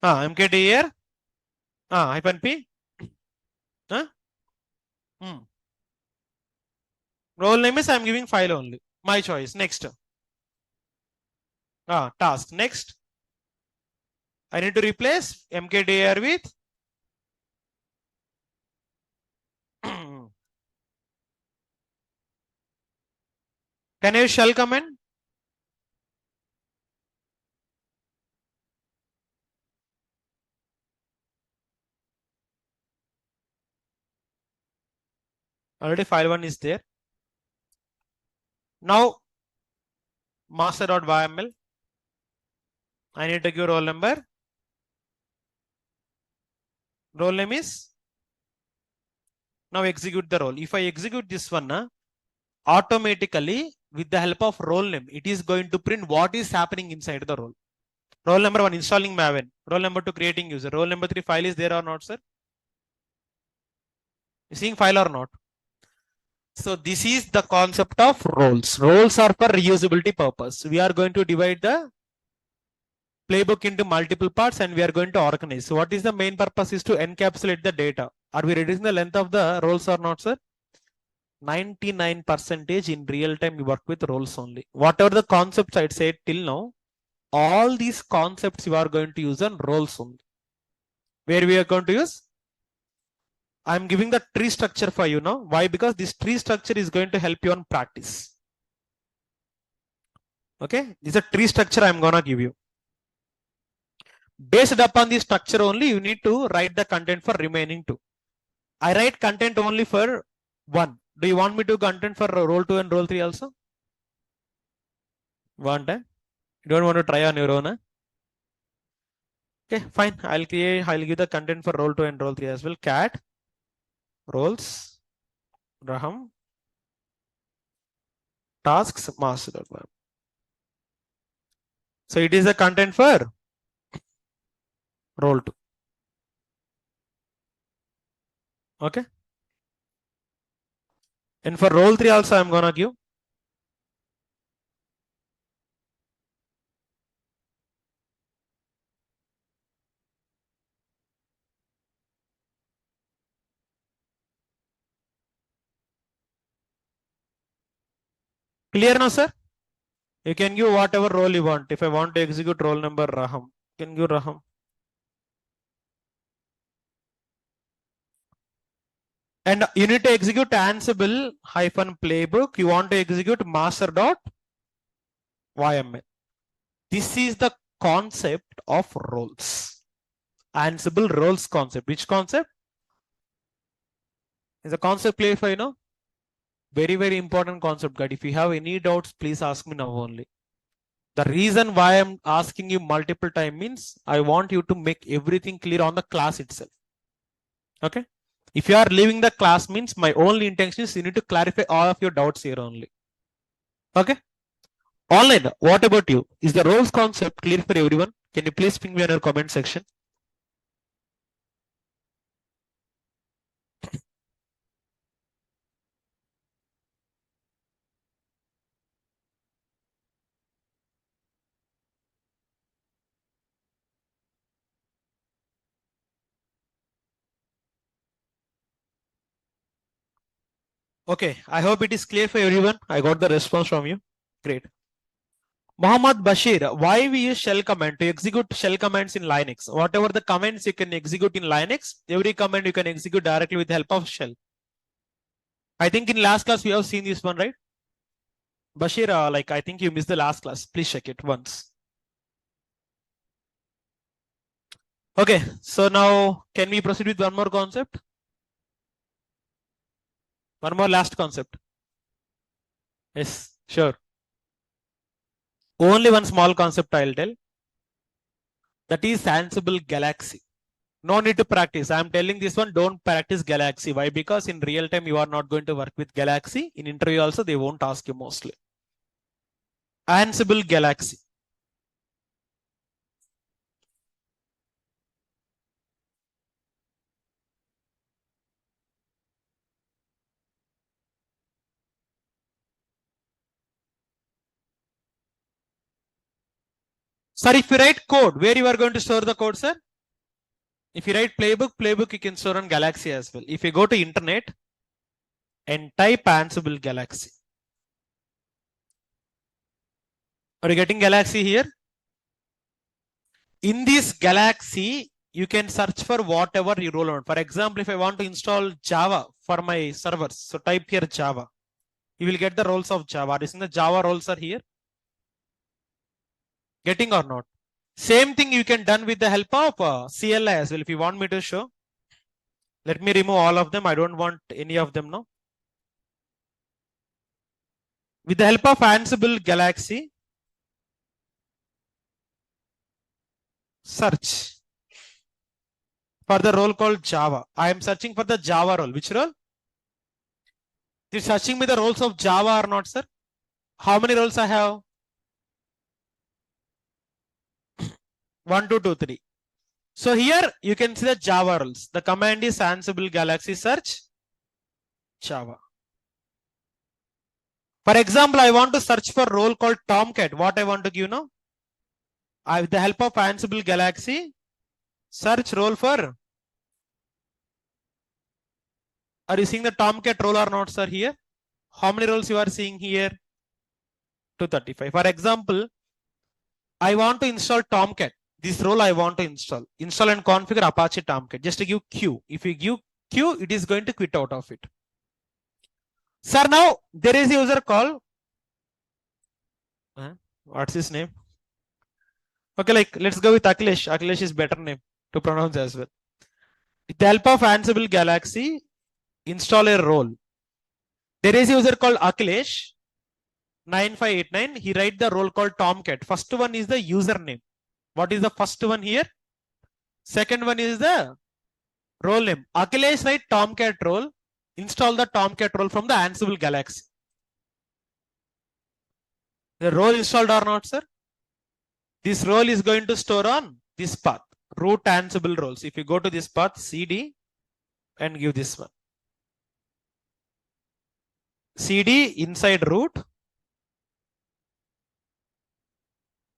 MKT here. Hyphen P. Role name is I am giving file only. My choice. Next. Task. Next. I need to replace mkdir with can I shell command? Already file 1 is there. Now master.yml. I need to give role number. Role name is. Now execute the role. If I execute this one, automatically with the help of role name, it is going to print what is happening inside the role. Role number 1, installing Maven. Role number 2, creating user. Role number 3, file is there or not, sir? You seeing file or not? So this is the concept of roles. Roles are for reusability purpose. We are going to divide the playbook into multiple parts and we are going to organize. So what is the main purpose is to encapsulate the data. Are we reducing the length of the roles or not, sir? 99% in real time we work with roles only. Whatever the concepts I said till now, all these concepts you are going to use on roles only. Where we are going to use? I am giving the tree structure for you now. Why? Because this tree structure is going to help you on practice. Okay, this is a tree structure I am gonna give you. Based upon the structure only, you need to write the content for remaining 2. I write content only for 1. Do you want me to content for role 2 and role 3 also? Want? You don't want to try on your own? Okay, fine. I'll give the content for role 2 and role 3 as well. Cat roles Raham tasks master. So it is the content for role 2. Okay. And for role 3 also I'm gonna give. Clear now, sir? You can give whatever role you want. If I want to execute role number Raham, you can give Raham. And you need to execute Ansible hyphen playbook. You want to execute master.yml. This is the concept of roles. Ansible roles concept. Which concept? Is a concept clear for you know? Very, very important concept, guys. If you have any doubts, please ask me now only. The reason why I'm asking you multiple times means I want you to make everything clear on the class itself. Okay. If you are leaving the class means my only intention is you need to clarify all of your doubts here only. Okay. Online, what about you? Is the roles concept clear for everyone? Can you please ping me in your comment section? Okay, I hope it is clear for everyone. I got the response from you. Great. Muhammad Bashir, why we use shell command to execute shell commands in Linux? Whatever the commands you can execute in Linux, every command you can execute directly with the help of shell. I think in last class we have seen this one, right? Bashir, like I think you missed the last class. Please check it once. Okay, so now can we proceed with one more concept? One more last concept. Yes, sure. Only one small concept I'll tell. That is Ansible Galaxy. No need to practice. I'm telling this one, don't practice Galaxy. Why? Because in real time, you are not going to work with Galaxy. In interview also, they won't ask you mostly. Ansible Galaxy. Sir, if you write code, where you are going to store the code, sir? If you write playbook you can store on Galaxy as well. If you go to internet and type Ansible Galaxy. Are you getting Galaxy here? In this Galaxy, you can search for whatever you roll on. For example, if I want to install Java for my servers, so type here Java. You will get the roles of Java. Isn't the Java roles are here? Getting or not? Same thing you can done with the help of CLI as well. If you want me to show, let me remove all of them. I don't want any of them now. With the help of Ansible Galaxy, search for the role called Java. I am searching for the Java role. Which role? Is searching me the roles of Java or not, sir? How many roles I have? 1, 2, 2, 3. So here you can see the Java roles. The command is Ansible Galaxy search Java. For example, I want to search for role called Tomcat. What I want to give now? With the help of Ansible Galaxy, search role for. Are you seeing the Tomcat role or not, sir? Here, how many roles you are seeing here? 235. For example, I want to install Tomcat. This role I want to install. Install and configure Apache Tomcat. Just to give Q. If you give Q, it is going to quit out of it. Sir, now there is a user call. What's his name? Okay, like let's go with Akhilesh. Akhilesh is better name to pronounce as well. With the help of Ansible Galaxy, install a role. There is a user called Akhilesh 9589. He write the role called Tomcat. First one is the username. What is the first one here? Second one is the role name. Akhilesh write Tomcat role. Install the Tomcat role from the Ansible Galaxy. The role installed or not, sir? This role is going to store on this path. Root Ansible roles. If you go to this path, CD and give this one. CD inside root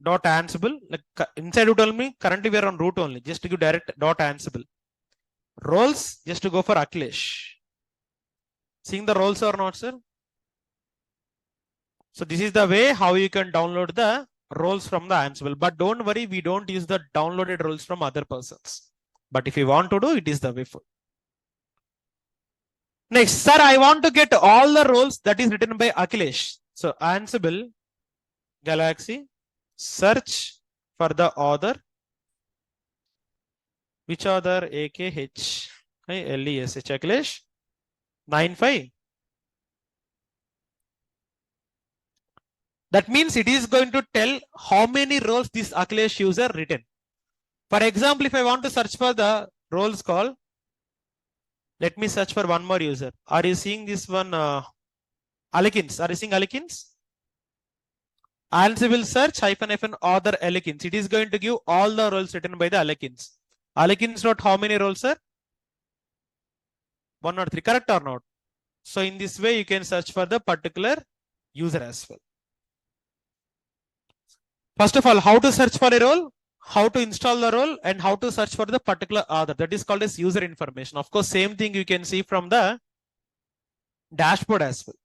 dot Ansible. Like inside root only. Currently we are on root only. Just to give direct dot Ansible. Roles just to go for Akhilesh. Seeing the roles or not, sir? So this is the way how you can download the roles from the Ansible. But don't worry, we don't use the downloaded roles from other persons. But if you want to do, it is the way for. Next, sir, I want to get all the roles that is written by Akhilesh. So Ansible Galaxy, search for the author. Which author? AKH LESH Akhilesh 95. That means it is going to tell how many roles this Akhilesh user written. For example, if I want to search for the roles called, let me search for one more user. Are you seeing this one? Alikins. Are you seeing Alikins? Ansible search -- author Alikins. It is going to give all the roles written by the Alikins. Alikins wrote how many roles, sir? 1 or 3. Correct or not? So in this way, you can search for the particular user as well. First of all, how to search for a role, how to install the role, and how to search for the particular author. That is called as user information. Of course, same thing you can see from the dashboard as well.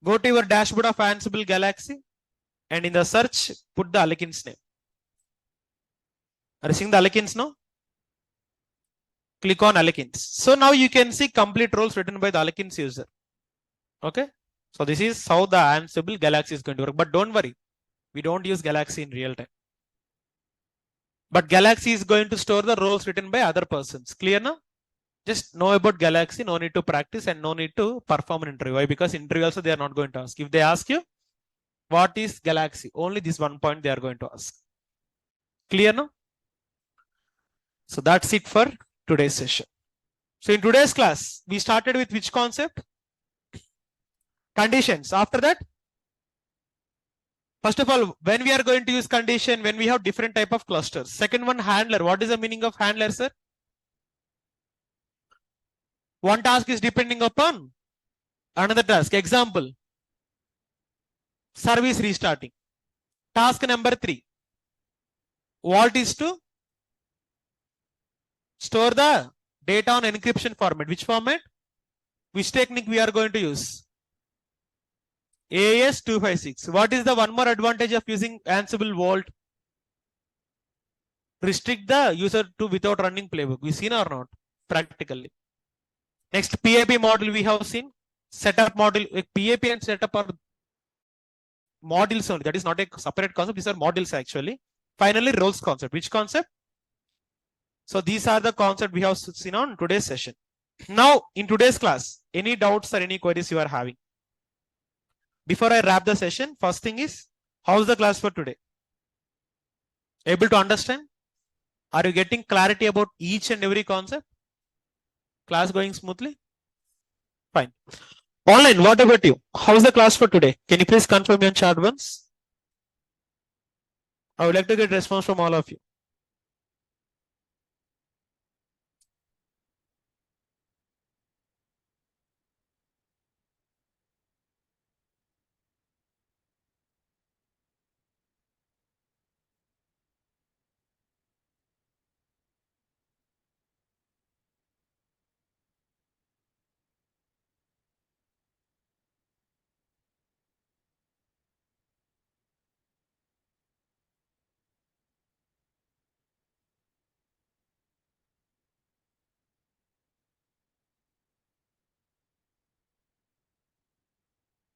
Go to your dashboard of Ansible Galaxy and in the search, put the Alekin's name. Are you seeing the Alekin's now? Click on Alekin's. So now you can see complete roles written by the Alekin's user. Okay. So this is how the Ansible Galaxy is going to work. But don't worry, we don't use Galaxy in real time. But Galaxy is going to store the roles written by other persons. Clear now? Just know about Galaxy, no need to practice and no need to perform an interview. Why? Because interview also they are not going to ask. If they ask you, what is Galaxy? Only this one point they are going to ask. Clear now? So that's it for today's session. So in today's class, we started with which concept? Conditions. After that, first of all, when we are going to use condition, when we have different type of clusters. Second one, handler. What is the meaning of handler, sir? One task is depending upon another task. Example, service restarting. Task number 3. Vault is to store the data on encryption format. Which format? Which technique we are going to use? AES-256. What is the one more advantage of using Ansible Vault? Restrict the user to without running playbook. We seen or not? Practically. Next, PAP model we have seen. Setup model. PAP and setup are modules only. That is not a separate concept. These are modules actually. Finally, roles concept. Which concept? So these are the concepts we have seen on today's session. Now, in today's class, any doubts or any queries you are having? Before I wrap the session, first thing is, how's the class for today? Able to understand? Are you getting clarity about each and every concept? Class going smoothly? Fine. Online, what about you? How's the class for today? Can you please confirm me on chat once? I would like to get response from all of you.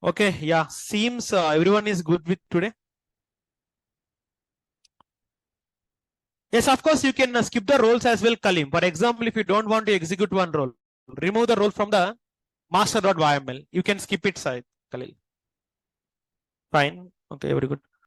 Okay, yeah, seems everyone is good with today. Yes, of course, you can skip the roles as well, Kalim. For example, if you don't want to execute one role, remove the role from the master.yml. You can skip it, side, Khalil. Fine. Okay, very good.